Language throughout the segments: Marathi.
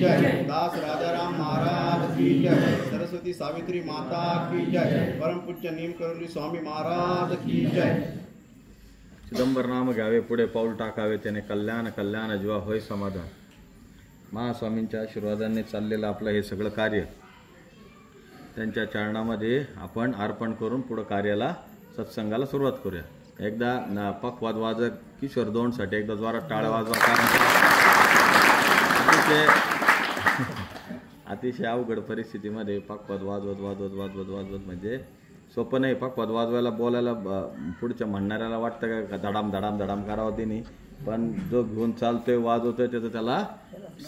जय, दास राजाराम महाराज की जय, सरस्वती सावित्री माता की जय, परम पूज्य नीम करोली स्वामी महाराज की जय। चिदंबर नाम घ्यावे, पुढे पाऊल टाकावे, त्याने कल्याण कल्याण जीवा होय समाधान। महास्वामींच्या आशीर्वादाने चाललेलं आपलं हे सगळं कार्य त्यांच्या चरणामध्ये आपण अर्पण करून पुढे कार्याला सत्संगाला सुरुवात करूया। एकदा पखवाद वाजक किशोर दोंडसाठी एकदा जोरात टाळ्या वाजवा, कारण अतिशय अवघड परिस्थितीमध्ये पखवाद वाजवत वाजवत वाजवत वाजवत म्हणजे सोपं नाही। पखवाद वाजवायला बोलायला पुढच्या म्हणणाऱ्याला वाटतं का धडाम धडाम धडाम करावं तिने, पण जो घेऊन चालतोय वाजवतोय त्याचं त्याला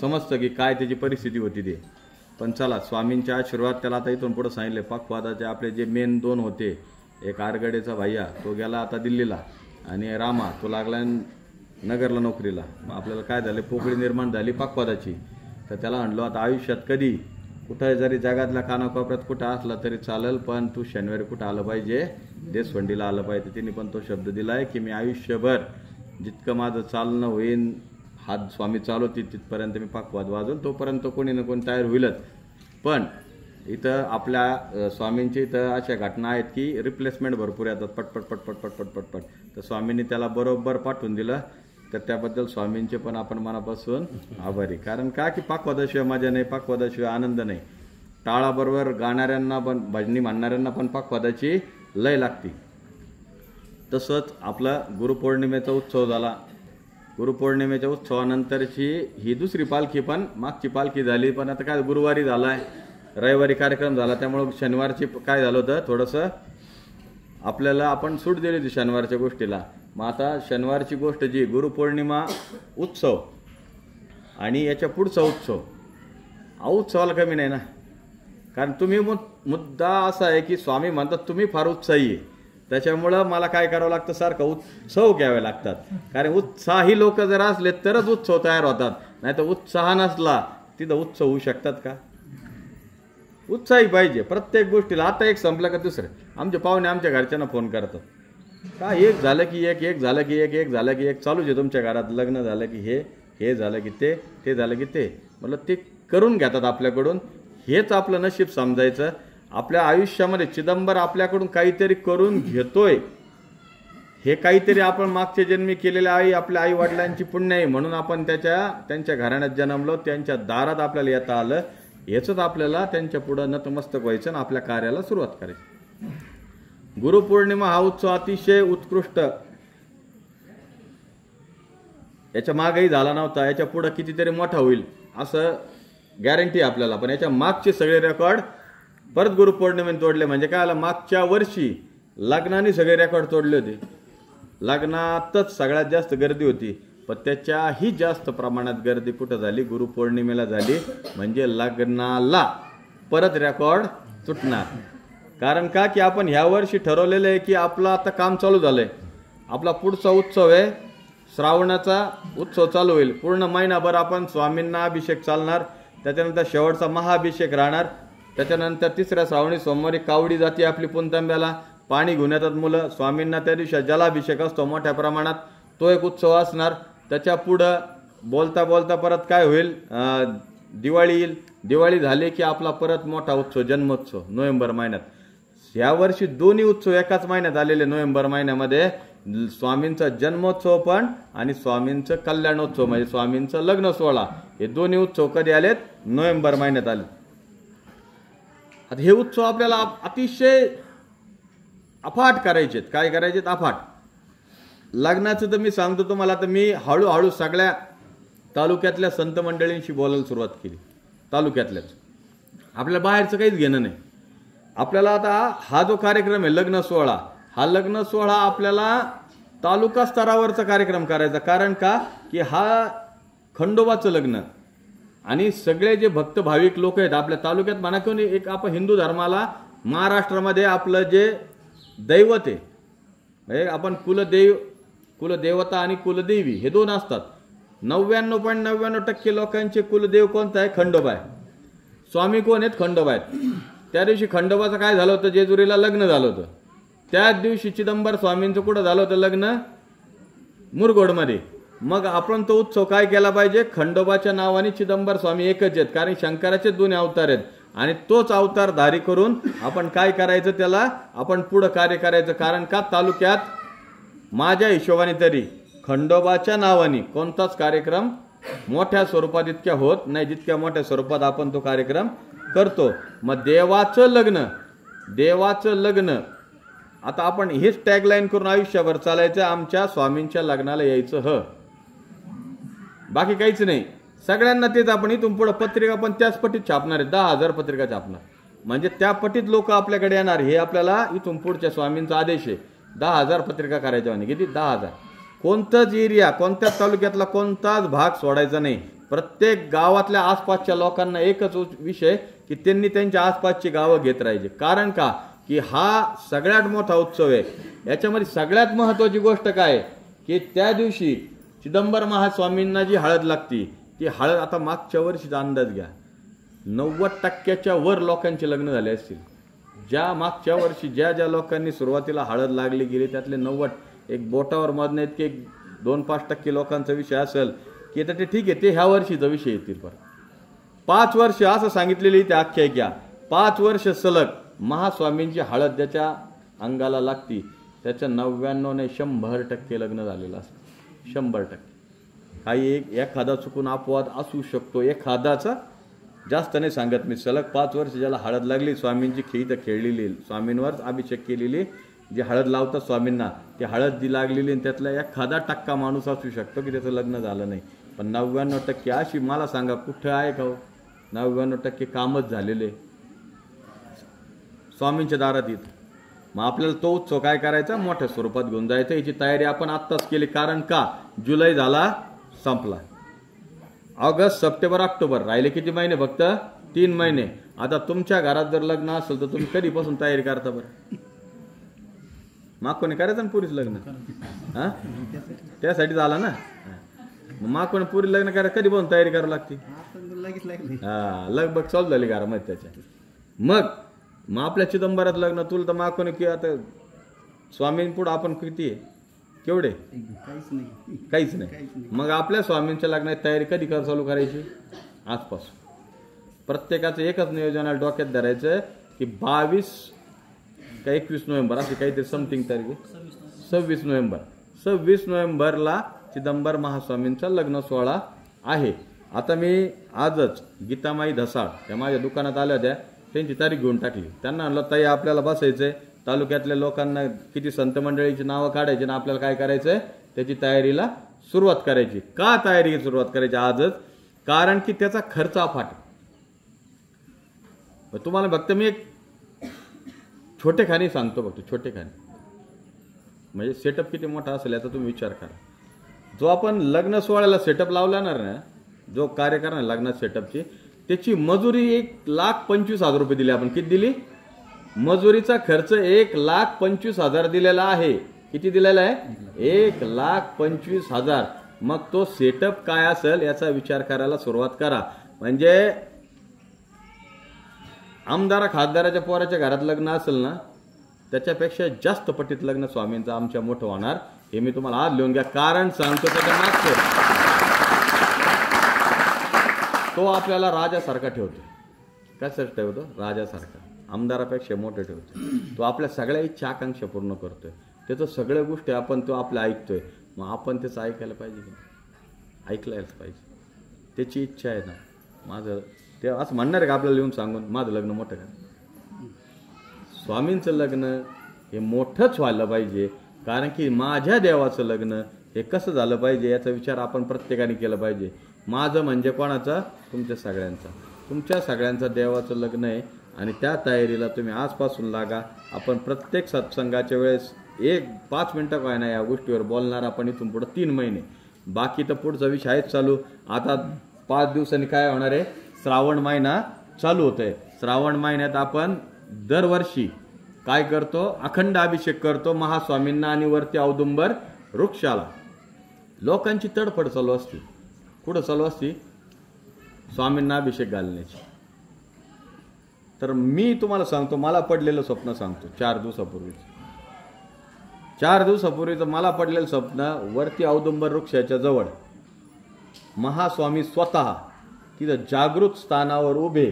समजतं की काय त्याची परिस्थिती होती ते। पण चला, स्वामींच्या आशीर्वाद त्याला आता इथून पुढे सांगितले। पखवादाचे आपले जे मेन दोन होते, एक आरगडेचा भैया तो गेला आता दिल्लीला, आणि रामा तो लागला नगरला नोकरीला। मग आपल्याला काय झालं, पोकळी निर्माण झाली पखवादाची। तर त्याला म्हणलो आता आयुष्यात कधी कुठं जरी जगातल्या कानाकोपऱ्यात कुठं असला तरी चालेल, पण तू शनिवारी कुठं आलं पाहिजे, देशवंडीला आलं पाहिजे। तिने पण तो शब्द दिलाय की मी आयुष्यभर जितकं माझं चालणं होईन, हात स्वामी चालवतील तिथपर्यंत मी पखवाद वाजवून, तोपर्यंत कोणी ना कोणी तयार होईलच। पण इथं आपल्या स्वामींची इथं अशा घटना आहेत की रिप्लेसमेंट भरपूर येतात, पटपट पटपट पटपट पटपट। तर स्वामींनी त्याला बरोबर पाठवून दिलं, तर त्याबद्दल स्वामींचे पण आपण मनापासून आभारी। कारण का की पखवादाशिवाय मजा नाही, पखवादाशिवाय आनंद नाही। टाळाबरोबर गाणाऱ्यांना पण, भजनी म्हणणाऱ्यांना पण पखवादाची लय लागती। तसंच आपला गुरुपौर्णिमेचा उत्सव झाला। गुरुपौर्णिमेच्या उत्सवानंतरची ही दुसरी पालखी, पण मागची पालखी झाली, पण आता काय गुरुवारी झालाय, रविवारी कार्यक्रम झाला, त्यामुळे शनिवारची काय झालं होतं थोडंसं आपल्याला आपण सूट दिली होती शनिवारच्या गोष्टीला। मग आता शनिवारची गोष्ट जी गुरुपौर्णिमा उत्सव आणि याच्या पुढचा उत्सव, उत्सवाला कमी नाही ना। कारण तुम्ही मुद्दा असा आहे की स्वामी म्हणतात तुम्ही फार उत्साही आहे, त्याच्यामुळं मला काय करावं लागतं, सारखं उत्सव घ्यावे लागतात। कारण उत्साही लोक जर असले तरच उत्सव तयार होतात, नाही तर उत्साह नसला तिथं उत्सव होऊ शकतात का? उत्साही पाहिजे प्रत्येक गोष्टीला। आता एक संपलं का दुसरं, आमचे पाहुणे आमच्या घरच्यांना फोन करतात का, एक झालं की एक, एक झालं की एक, एक झालं की एक चालूच आहे तुमच्या घरात, लग्न झालं की हे झालं की ते झालं की ते, मतलब ते करून घेतात आपल्याकडून। हेच आपलं नशीब समजायचं। आपल्या आयुष्यामध्ये चिदंबर आपल्याकडून काहीतरी करून घेतोय, हे काहीतरी आपण मागच्या जन्मी केलेल्या आपल्या आई वडिलांची पुण्य आहे, म्हणून आपण त्यांच्या घराण्यात जन्मलो, त्यांच्या दारात आपल्याला येता आलं। याच आपल्याला त्यांच्या पुढे नतमस्तक व्हायचं आणि आपल्या कार्याला सुरुवात करायची। गुरुपौर्णिमा हा उत्सव अतिशय उत्कृष्ट, याच्या मागेही झाला नव्हता, याच्या पुढे कितीतरी मोठा होईल असं गॅरंटी आपल्याला। पण याच्या मागचे सगळे रेकॉर्ड परत गुरुपौर्णिमेने तोडले। म्हणजे काय आलं, मागच्या वर्षी लग्नाने सगळे रेकॉर्ड तोडले होते, लग्नातच सगळ्यात जास्त गर्दी होती, पण त्याच्याही जास्त प्रमाणात गर्दी कुठं झाली, गुरुपौर्णिमेला झाली। म्हणजे लग्नाला परत रेकॉर्ड तुटणार। कारण का की आपण ह्या वर्षी ठरवलेलं आहे की आपलं आता काम चालू झालंय, आपला पुढचा उत्सव आहे श्रावणाचा उत्सव चालू होईल, पूर्ण महिनाभर आपण स्वामींना अभिषेक चालणार, त्याच्यानंतर शेवटचा महाअभिषेक राहणार, त्याच्यानंतर तिसऱ्या श्रावणी सोमवारी कावडी जाती आपली पुणतांब्याला, पाणी घेऊन येतात मुलं स्वामींना, त्या दिवशी जलाभिषेक असतो मोठ्या प्रमाणात, तो एक उत्सव असणार। त्याच्या पुढं बोलता बोलता परत काय होईल, दिवाळी येईल, दिवाळी झाली की आपला परत मोठा उत्सव जन्मोत्सव नोव्हेंबर महिन्यात। यावर्षी दोन्ही उत्सव एकाच महिन्यात आलेले, नोव्हेंबर महिन्यामध्ये स्वामींचा जन्मोत्सव पण आणि स्वामींचं कल्याणोत्सव म्हणजे स्वामींचं लग्न सोहळा, हे दोन्ही उत्सव कधी आलेत, नोव्हेंबर महिन्यात आले। आता हे उत्सव आपल्याला अतिशय अफाट करायचे, काय करायचे अफाट। लग्नाचं तर मी सांगतो तुम्हाला, तर मी हळूहळू सगळ्या तालुक्यातल्या संत मंडळींशी बोलायला सुरुवात केली, तालुक्यातल्याच। आपल्याला बाहेरचं काहीच घेणं नाही, आपल्याला आता हा जो कार्यक्रम आहे लग्न सोहळा, हा लग्न सोहळा आपल्याला तालुका स्तरावरचा कार्यक्रम करायचा। कारण का की हा खंडोबाचं लग्न आणि सगळे जे भक्त भाविक लोक आहेत आपल्या तालुक्यात म्हणा किंवा एक आपण हिंदू धर्माला महाराष्ट्रामध्ये आपलं जे दैवत आहे, म्हणजे आपण कुलदेवता आणि कुलदेवी हे दोन असतात। 99.99% लोकांचे कुलदेव कोणता आहे, खंडोबा आहे। स्वामी कोण आहेत, खंडोबा आहेत। त्या दिवशी खंडोबाचं काय झालं होतं, जेजुरीला लग्न झालं होतं, त्याच दिवशी चिदंबर स्वामींचं कुठं झालं होतं लग्न, मुरगोडमध्ये। मग आपण तो उत्सव काय केला पाहिजे? खंडोबाच्या नावाने चिदंबर स्वामी एकच आहेत, कारण शंकराचे दोन्ही अवतार आहेत आणि तोच अवतार धारी करून आपण काय करायचं, त्याला आपण पुढं कार्य करायचं. कारण का तालुक्यात माझ्या हिशोबाने तरी खंडोबाच्या नावाने कोणताच कार्यक्रम मोठ्या स्वरूपात इतक्या होत नाही जितक्या मोठ्या स्वरूपात आपण तो कार्यक्रम करतो. मग देवाचं लग्न आता आपण हेच टॅगलाईन करून आयुष्यभर चालायचं, आमच्या स्वामींच्या लग्नाला यायचं बाकी काहीच नाही. सगळ्यांना तेच आपण इथून पुढे पत्रिका पण त्याच पटीत छापणार आहे, 10,000 पत्रिका छापणार, म्हणजे त्या पटीत लोक आपल्याकडे येणार. हे आपल्याला इथून पुढच्या स्वामींचा आदेश आहे. 10,000 पत्रिका करायच्या म्हणजे किती? 10,000. कोणताच एरिया, कोणत्याच तालुक्यातला कोणताच भाग सोडायचा नाही. प्रत्येक गावातल्या आसपासच्या लोकांना एकच विषय की त्यांनी त्यांच्या आसपासची गावं घेत राहायचे. कारण का की हा सगळ्यात मोठा उत्सव आहे. याच्यामध्ये सगळ्यात महत्वाची गोष्ट काय की त्या दिवशी चिदंबर महास्वामींना जी हळद लागती, ती हळद, आता मागच्या वर्षीचा अंदाज घ्या, 90% वर लोकांचे लग्न झाले असतील. ज्या मागच्या वर्षी ज्या लोकांनी सुरुवातीला हळद लागली गेली त्यातले 90, एक बोटावर मोजणे इतके 2-5% लोकांचा विषय असेल की तर ते ठीक आहे, ते ह्या वर्षीचा विषय येतील. पण 5 वर्ष असं सांगितलेली त्या आख्यायिका, 5 वर्ष सलग महास्वामींची हळद ज्याच्या अंगाला लागती त्याच्या 99 नाही 100% लग्न झालेलं असतं. 100%. काही एखादा चुकून अपवाद असू शकतो, एखादाचा, जास्त नाही सांगत मी. सलग 5 वर्ष ज्याला हळद लागली, स्वामींची खेळी तर खेळलेली, स्वामींवर अभिषेक केलेली, जी हळद लावतात स्वामींना, ती हळद जी लागलेली आणि त्यातला एखादा टक्का माणूस असू शकतो की त्याचं लग्न झालं नाही. पण 99% अशी मला सांगा कुठं आहे का? 99% कामच झालेले स्वामींच्या दारात येत. मग आपल्याला तो उत्सव काय करायचा? मोठ्या स्वरूपात घेऊन जायचा. याची तयारी आपण आत्ताच केली. कारण का? जुलै झाला, संपला. ऑगस्ट, सप्टेंबर, ऑक्टोबर राहिले किती महिने? फक्त 3 महिने. आता तुमच्या घरात जर लग्न असेल तर तुम्ही कधीपासून तयारी करता बरं? माकोणी करायचं ना पुरीच लग्न, हा त्यासाठी झाला ना. माकोणी पुरी लग्न करायला कधीपासून तयारी करावी लागते? हा, लगभग चालू झाली घरामध्ये त्याच्या. मग आपल्या चिदंबरात लग्न, तुला तर माकोणी की आता स्वामींपुढं आपण किती आहे, केवढे? काहीच नाही. मग आपल्या स्वामींच्या लग्नाची तयारी कधी चालू करायची? आजपासून. प्रत्येकाचं एकच नियोजनाला डोक्यात धरायचं की 22 का 21 नोव्हेंबर असे काहीतरी समथिंग तारीख आहे, 26 नोव्हेंबर. 26 नोव्हेंबरला चिदंबर महास्वामींचा लग्न सोहळा आहे. आता मी आजच गीतामाई धसाळ त्या माझ्या दुकानात आल्या होत्या, त्यांची तारीख घेऊन टाकली. त्यांना म्हणलं ताई आपल्याला बसायचंय, तालुक्यातल्या लोकांना किती संत मंडळीची नावं काढायची ना आपल्याला काय करायचंय त्याची तयारीला सुरुवात करायची. का तयारीला सुरुवात करायची आजच? कारण की त्याचा खर्च अफाट. तुम्हाला फक्त मी एक छोटेखानी सांगतो, फक्त छोटेखानी, म्हणजे सेटअप किती मोठा असेल याचा तुम्ही विचार करा. जो आपण लग्न सोहळ्याला सेटअप लावणार ना, जो कार्य करणार लग्नात सेटअपची, त्याची मजुरी 1,25,000 रुपये दिली आपण. किती दिली? मजुरीचा खर्च 1,25,000 दिलेला आहे. किती दिलेला आहे? 1,25,000. मग तो सेटअप काय असेल याचा विचार करायला सुरुवात करा. म्हणजे आमदारा खासदाराच्या पोराच्या घरात लग्न असेल ना, त्याच्यापेक्षा जास्त पटीत लग्न स्वामींचं आमच्या मोठं होणार. हे मी तुम्हाला आज लिहून घ्या. कारण सांगतो त्याच्या मागचं, तो आपल्याला राजासारखा ठेवतो. कसं ठेवतो? राजासारखा. आमदारापेक्षा मोठं ठेवतो. तो आपल्या सगळ्या इच्छा आकांक्षा पूर्ण करतोय. त्याचं सगळ्या गोष्टी आपण तो आपल्या ऐकतोय. मग आपण त्याचं ऐकायला पाहिजे की? ऐकलायच पाहिजे. त्याची इच्छा आहे ना, माझं ते असं म्हणणार आहे का आपल्याला लिहून सांगून माझं लग्न मोठं का? स्वामींचं लग्न हे मोठंच व्हायला पाहिजे. कारण की माझ्या देवाचं लग्न हे कसं झालं पाहिजे याचा विचार आपण प्रत्येकाने केला पाहिजे. माझं म्हणजे कोणाचा? तुमच्या सगळ्यांचा. तुमच्या सगळ्यांचं देवाचं लग्न आहे आणि त्या तयारीला तुम्ही आजपासून लागा. आपण प्रत्येक सत्संगाच्या वेळेस 1-5 मिनिटं काय नाही या गोष्टीवर बोलणार आपण इथून पुढे 3 महिने. बाकी तर पुढचा विषय आहेच चालू. आता 5 दिवसांनी काय होणार आहे? श्रावण महिना चालू होत आहे. श्रावण महिन्यात आपण दरवर्षी काय करतो? अखंड अभिषेक करतो महास्वामींना आणि वरती औदुंबर वृक्षाला. लोकांची तडफड चालू असते. कुठं चालू असते? स्वामींना अभिषेक घालण्याची. तर मी तुम्हाला सांगतो, मला पडलेलं स्वप्न सांगतो 4 दिवसापूर्वी. 4 दिवसापूर्वीचं मला पडलेलं स्वप्न, वरती औदुंबर वृक्षाच्या जवळ महास्वामी स्वतः तिथं जागृत स्थानावर उभे,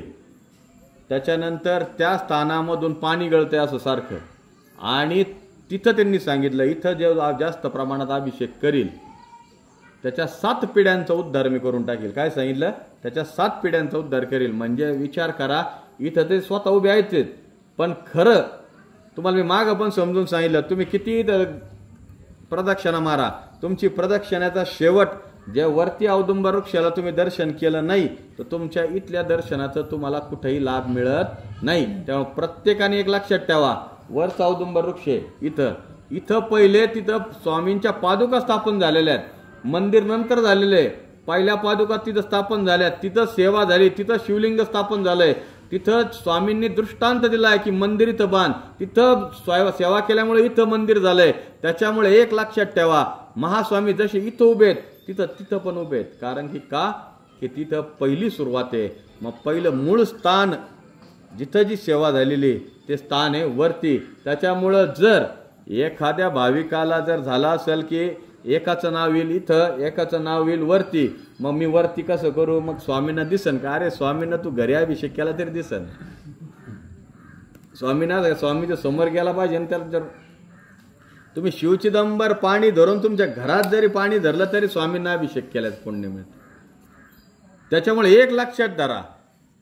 त्याच्यानंतर त्या स्थानामधून पाणी गळते असं सारखं, आणि तिथं त्यांनी सांगितलं इथं जे जास्त प्रमाणात अभिषेक करील त्याच्या 7 पिढ्यांचा उद्धार मी करून टाकेल. काय सांगितलं? त्याच्या 7 पिढ्यांचा उद्धार करेल. म्हणजे विचार करा, इथं ते स्वतः उभे आहेत, पण खरं तुम्हाला मी मागं पण समजून सांगितलं, तुम्ही किती प्रदक्षिणा मारा, तुमची प्रदक्षिणाचा शेवट जे वरती औदुंबर वृक्षाला तुम्ही दर्शन केलं नाही तर तुमच्या इथल्या दर्शनाचं तुम्हाला कुठेही लाभ मिळत नाही. त्यामुळे प्रत्येकाने एक लक्षात ठेवा, वरचा औदुंबर वृक्ष इथं पहिले तिथं स्वामींच्या पादुका स्थापन झालेल्या आहेत, मंदिर नंतर झालेले, पहिल्या पादुका तिथं स्थापन झाल्या, तिथं सेवा झाली, तिथं शिवलिंग स्थापन झालंय, तिथं स्वामींनी दृष्टांत दिलाय की मंदिर इथं बांध, तिथं सेवा केल्यामुळे इथं मंदिर झालंय. त्याच्यामुळे एक लक्षात ठेवा, महास्वामी जसे इथं उभेत तिथं पण उभेत. कारण की तिथं पहिली सुरुवात आहे. मग पहिलं मूळ स्थान जिथं जी सेवा झालेली ते स्थान आहे वरती. त्याच्यामुळं जर एखाद्या भाविकाला जर झाला असेल की एकाचं नाव येईल इथं, एकाचं नाव येईल वरती, मग मी वरती कसं करू, मग स्वामींना दिसन का? अरे स्वामींना तू घरी अभिषेक केला तरी दिसन, स्वामीच्या समोर गेला पाहिजे. तर जर तुम्ही शिवचिदंबर पाणी धरून तुमच्या घरात जरी पाणी धरलं तरी स्वामींना अभिषेक केल्याच पुण्य मिळतं. त्याच्यामुळे एक लक्षात धरा,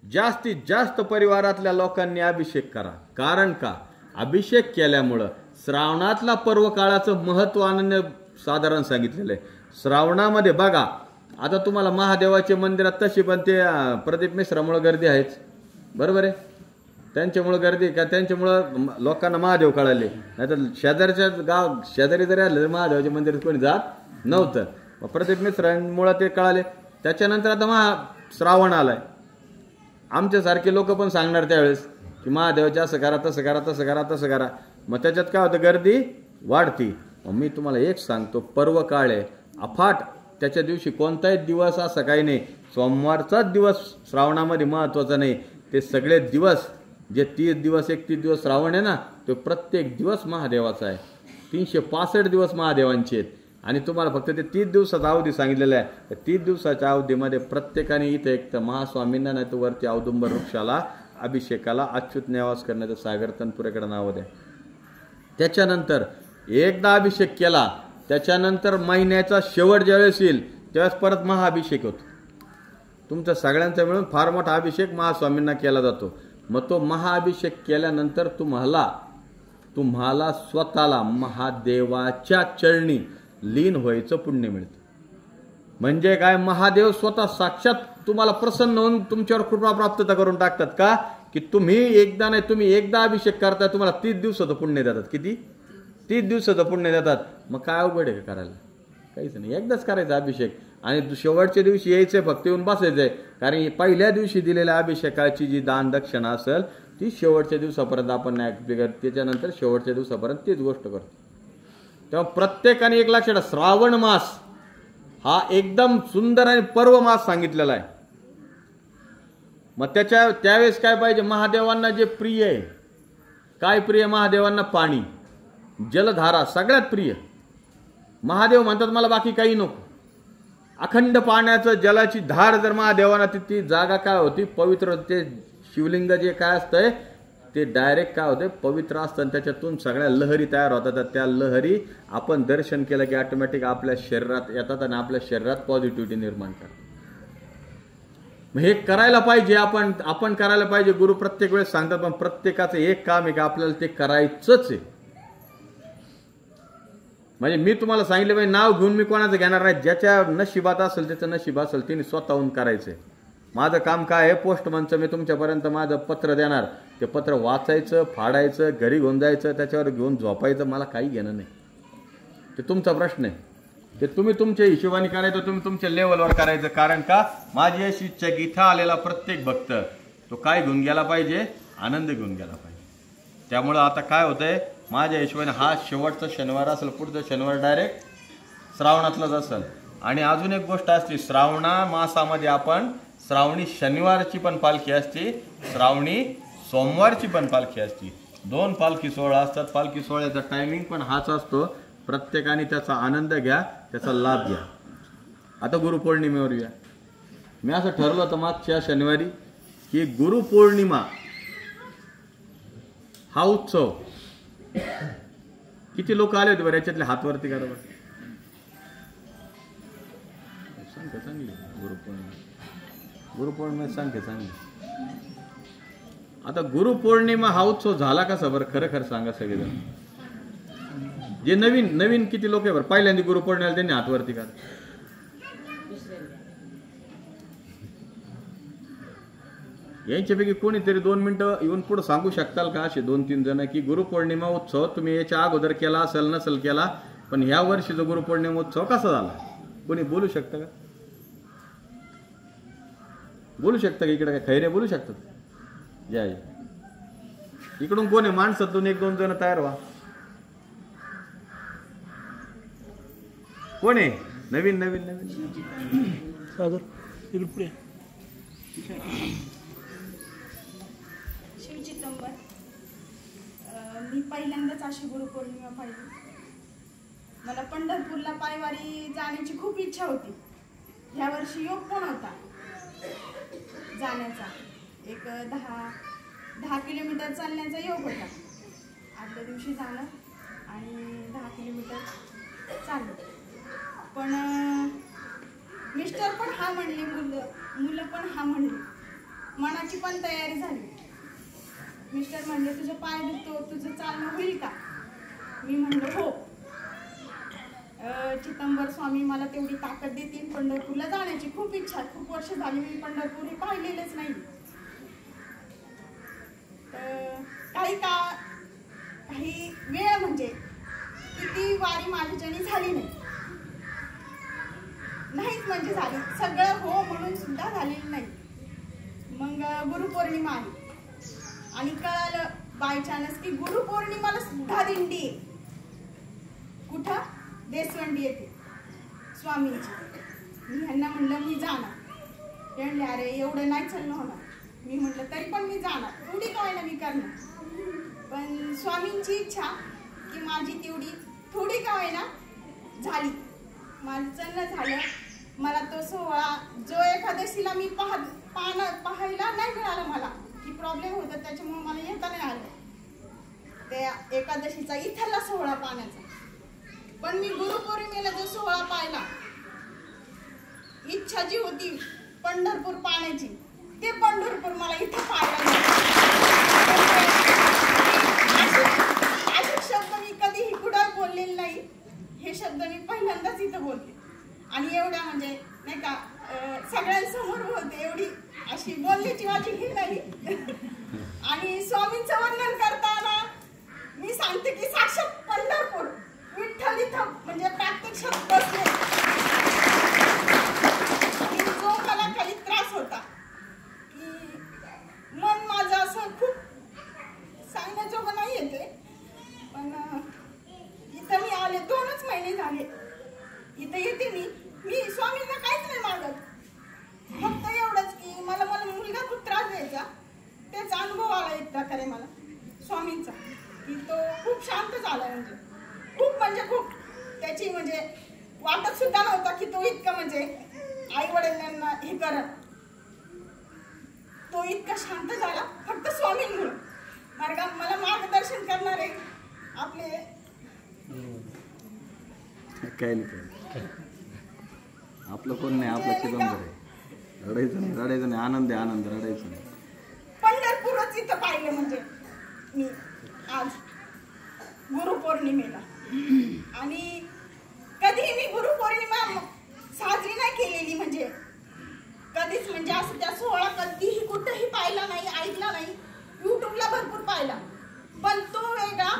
जास्तीत जास्त परिवारातल्या लोकांनी अभिषेक करा. कारण का? अभिषेक केल्यामुळं श्रावणातला पर्व काळाचं महत्व अनन्य साधारण सांगितलेलं आहे. श्रावणामध्ये बघा, आता तुम्हाला महादेवाच्या मंदिरात तशी पण ते प्रदीप मिश्रामुळे गर्दी आहेच, बरोबर आहे. त्यांच्यामुळे गर्दी का? त्यांच्यामुळं लोकांना महादेव कळाले. नाहीतर शेजारच्या शेजारी जरी आले महादेवाच्या मंदिरात कोणी जात नव्हतं. मग प्रदीप मिश्रांमुळे ते कळाले. त्याच्यानंतर आता श्रावण आलाय, आमच्यासारखे लोक पण सांगणार त्यावेळेस की महादेवाचे असं करा, तसं करा, तसं करा, तसं करा. मग त्याच्यात काय होतं, गर्दी वाढती. मग मी तुम्हाला एक सांगतो, पर्व काळ आहे अफाट, त्याच्या दिवशी कोणताही दिवस असं काही नाही, सोमवारचाच दिवस श्रावणामध्ये महत्वाचा नाही. ते सगळे दिवस जे 30 दिवस 31 दिवस श्रावण आहे ना, तो प्रत्येक दिवस महादेवाचा आहे. 365 दिवस महादेवांचे आहेत. आणि तुम्हाला फक्त ते 30 दिवसाचा अवधी सांगितलेला आहे. 30 दिवसाच्या अवधीमध्ये प्रत्येकाने इथे एक तर महास्वामींना नाही तर वरती औदुंबर वृक्षाला अभिषेकाला अच्युत निवास करण्याचं सागर तनपुरेकडे नाव द्या. त्याच्यानंतर एकदा अभिषेक केला, त्याच्यानंतर महिन्याचा शेवट ज्यावेळेस येईल त्यावेळेस परत महाअभिषेक होतो. तुमचा सगळ्यांचा मिळून फार मोठा अभिषेक महास्वामींना केला जातो. मग तो महाअभिषेक केल्यानंतर तुम्हाला स्वतःला महादेवाच्या चरणी लीन व्हायचं पुण्य मिळतं. म्हणजे काय, महादेव स्वतः साक्षात तुम्हाला प्रसन्न होऊन तुमच्यावर कृपा प्राप्तता करून टाकतात. का? की तुम्ही एकदा अभिषेक करताय, तुम्हाला 30 दिवसाचं पुण्य देतात. किती? 30 दिवसाचं पुण्य देतात. मग काय अवघड आहे का करायला? काहीच नाही, एकदाच करायचा अभिषेक आणि शेवटच्या दिवशी यायचंय, फक्त येऊन बसायचंय. कारण पहिल्या दिवशी दिलेल्या अभिषेकाची जी दान दक्षिणा असेल ती शेवटच्या दिवसापर्यंत आपण नाही करत, त्याच्यानंतर शेवटच्या दिवसापर्यंत तीच गोष्ट करतो. तेव्हा प्रत्येकाने एक लक्षात, श्रावण मास हा एकदम सुंदर आणि पर्व मास सांगितलेला आहे. मग त्यावेळेस काय पाहिजे, महादेवांना जे प्रिय आहे, काय प्रिय महादेवांना? पाणी, जलधारा सगळ्यात प्रिय. महादेव म्हणतात मला बाकी काही नको. अखंड पाण्याचं जलाची धार जर महादेवांना, ती जागा काय होती, पवित्र. ते शिवलिंग जे काय असतंय ते डायरेक्ट काय होते, पवित्र असतं. त्याच्यातून सगळ्या लहरी तयार होतात. त्या लहरी आपण दर्शन केलं की ऑटोमॅटिक आपल्या शरीरात येतात आणि आपल्या शरीरात पॉझिटिव्हिटी निर्माण करतात. हे करायला पाहिजे, आपण करायला पाहिजे. गुरु प्रत्येक वेळेस सांगतात, पण प्रत्येकाचं एक काम आहे की आपल्याला ते करायचंच आहे. म्हणजे मी तुम्हाला सांगितलं पाहिजे, नाव घेऊन मी कोणाचं घेणार नाही. ज्याच्या नशिबात असेल त्याचं नशीब असेल तिने स्वतःहून करायचंय. माझं काम काय आहे, पोस्टमनचं मी तुमच्यापर्यंत माझं पत्र देणार, ते पत्र वाचायचं, फाडायचं, घरी घेऊन जायचं, त्याच्यावर घेऊन झोपायचं, मला काही घेणं नाही. ते तुमचा प्रश्न आहे. ते तुम्ही तुमच्या हिशोबाने करायचं, तुम्ही तुमच्या लेवलवर करायचं. कारण का, माझी अशी इच्छा की इथं आलेला प्रत्येक भक्त तो काय घेऊन गेला पाहिजे, आनंद घेऊन गेला पाहिजे. त्यामुळं आता काय होतंय, माझ्या हिशोबाने हा शेवटचा शनिवार असेल, पुढचा शनिवार डायरेक्ट श्रावणातलाच असेल. आणि अजून एक गोष्ट असते, श्रावणा मासामध्ये आपण श्रावणी शनिवारची पण पालखी असते, श्रावणी सोमवारची पण पालखी असते. 2 पालखी सोहळा असतात. पालखी सोहळ्याचा टायमिंग पण हाच असतो. प्रत्येकाने त्याचा आनंद घ्या, त्याचा लाभ घ्या. आता गुरुपौर्णिमेवर या. मी असं ठरलं होतं मागच्या शनिवारी की गुरुपौर्णिमा हा उत्सव किती लोक आले होते बरं याच्यातले हात वरती करा बरं. संख्या चांगली गुरुपौर्णिमा संख्या चांगली. आता गुरुपौर्णिमा हा उत्सव झाला कसा बरं खरं खरं सांगा सगळेजण. जे नवीन नवीन किती लोक आहे बरं पहिल्यांदा गुरुपौर्णिमेला त्यांनी हात वरती करा. यांच्यापैकी कोणीतरी 2 मिनिटं येऊन पुढे सांगू शकताल का असे 2-3 जण की गुरुपौर्णिमा उत्सव तुम्ही याच्या अगोदर केला असेल नसेल केला पण ह्या वर्षीचा गुरुपौर्णिमा उत्सव कसा झाला. कोणी बोलू शकतं का? बोलू शकता का? इकडे काय खैरे बोलू शकतात? या इकडून कोण आहे माणसातून 1-2 जण तयार व्हा. कोण आहे नवीन नवीन नवीन सागर इकडे पुढे. शिवचितंबर. मी पहिल्यांदाच अशी गुरुपौर्णिमा पाहिली. मला पंढरपूरला पायवारी जाण्याची खूप इच्छा होती. ह्या वर्षी योग पण होता जाण्याचा. एक 10 किलोमीटर चालण्याचा योग होता. आदल्या दिवशी जाणं आणि 10 किलोमीटर चाललं. पण मिस्टर पण हा म्हणले, मुलं पण हा म्हणले, मनाची पण तयारी झाली. मिस्टर म्हणले तुझं पाय दुखतो, तुझं चालणं होईल का? मी म्हणलं हो. चितंबर स्वामी मला तेवढी ताकद देतील. पंढरपूरला जाण्याची खूप इच्छा. खूप वर्ष झाली मी पंढरपूर हे पाहिलेलेच नाही. काही वेळ म्हणजे किती वारी माझ्याच्याने झाली नाहीच म्हणजे झाली. सगळं हो म्हणून सुद्धा झालेलं नाही. मग गुरुपौर्णिमा आली आणि कळालं बाय चान्स की गुरुपौर्णिमाला सुद्धा दिंडी आहे. कुठं? देसवंडी येते स्वामींची. मी ह्यांना म्हणलं मी जाणार. ते म्हणले अरे एवढं नाही चालणं होणार. मी म्हटलं तरी पण मी जाणार. थोडी काय ना मी करणार. पण स्वामींची इच्छा की माझी तेवढी थोडी काय ना झाली. माझं चालणं झालं. मला तो सोहळा जो एकादशीला मी पाहायला नाही मिळाला. मला की प्रॉब्लेम होता त्याच्यामुळे मला येता नाही आलं त्या एकादशीचा इथला सोहळा पाहण्याचा. पण मी गुरुपौर्णिमेला जो सोहळा पाहिला, इच्छा जी होती पंढरपूर पाहण्याची ते पंढरपूर मला इथं पाहायला असे शब्द मी कधीही कुठं बोललेले नाही. हे शब्द मी पहिल्यांदाच इथं बोलते. आणि एवढ्या म्हणजे नाही का सगळ्यांसमोर बोलते. एवढी अशी बोलण्याची माझी ही नाही. आणि स्वामींचं वर्णन करताना मी सांगते की साक्षात पंढरपूर विठ्ठल इथं म्हणजे प्रत्यक्षात बसले. आणि जो मला काही त्रास होता की मन माझं असं खूप सांगण्याजोगं नाही येते. पण इथं मी आले 2च महिने झाले. इथं येते मी स्वामींना काहीच नाही मागत. फक्त एवढंच की मला मुलगा खूप त्रास द्यायचा. त्याचा अनुभव आला एक प्रकारे मला स्वामींचा की तो खूप शांत झाला. म्हणजे खूप त्याची म्हणजे वाटत सुद्धा नव्हता की तो इतका म्हणजे आई वडिलांना हे करत. तो इतका शांत झाला फक्त स्वामींमुळे. मला मार्गदर्शन करणारे आपले काय नाही आपलं कोण नाही. आपलं चिदंबर आहे. रडायचं नाही. आनंद आहे आनंद. रडायचं नाही. पंढरपूरच इथं पाहिलं म्हणजे मी आज गुरुपौर्णिमेला. आणि कधीही मी गुरुपौर्णिमा साजरी नाही केलेली. म्हणजे कधीच म्हणजे असं त्या सोहळा कधीही कुठेही पाहिला नाही, ऐकला नाही. युट्यूबला भरपूर पाहिला. पण तो वेगळा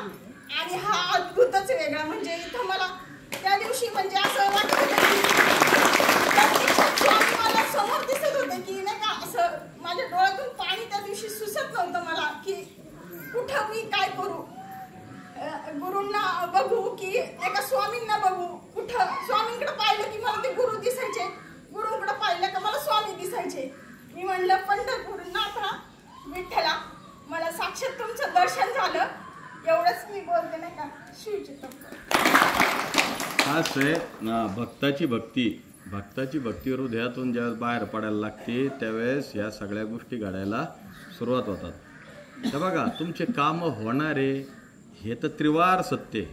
आणि हा अद्भुतच वेगळा. म्हणजे इथं मला त्या दिवशी म्हणजे असं वाटत स्वामी मला समोर दिसत होते की नाही का असं माझ्या डोळ्यातून पाणी त्या दिवशी सुचत नव्हतं मला की कुठं मी काय करू. गुरूंना बघू की एका स्वामींना बघू. कुठं स्वामींकडे पाहिलं की मला ते गुरु दिसायचे. गुरूंकडे पाहिलं का मला स्वामी दिसायचे. मी म्हणलं पंढरपूर नाथा विठ्ठला मला साक्षात तुमचं दर्शन झालं. एवढंच मी बोलते नाही का शिवचित्र. खास आहे भक्ताची भक्ती हृदयातून ज्यावेळेस बाहेर पडायला लागते त्यावेळेस ह्या सगळ्या गोष्टी घडायला सुरुवात होतात. तर बघा तुमचे काम होणारे हे तर त्रिवार सत्य.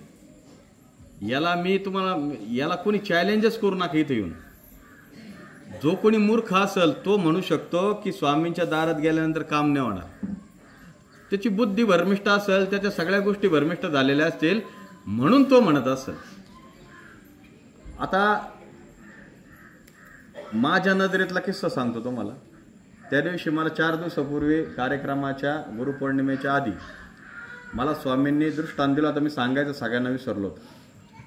याला कोणी चॅलेंजच करू नका. इथे येऊन जो कोणी मूर्ख असेल तो म्हणू शकतो की स्वामींच्या दारात गेल्यानंतर काम नाही होणार. त्याची बुद्धी भरमिष्ठ असेल, त्याच्या सगळ्या गोष्टी भरमिष्ठ झालेल्या असतील म्हणून तो म्हणत असेल. आता माझ्या नजरेतला किस्सा सांगतो तुम्हाला. त्या दिवशी मला 4 दिवसापूर्वी कार्यक्रमाच्या गुरुपौर्णिमेच्या आधी मला स्वामींनी दृष्टांत दिला होता. मी सांगायचं सगळ्यांना विसरलो होतो,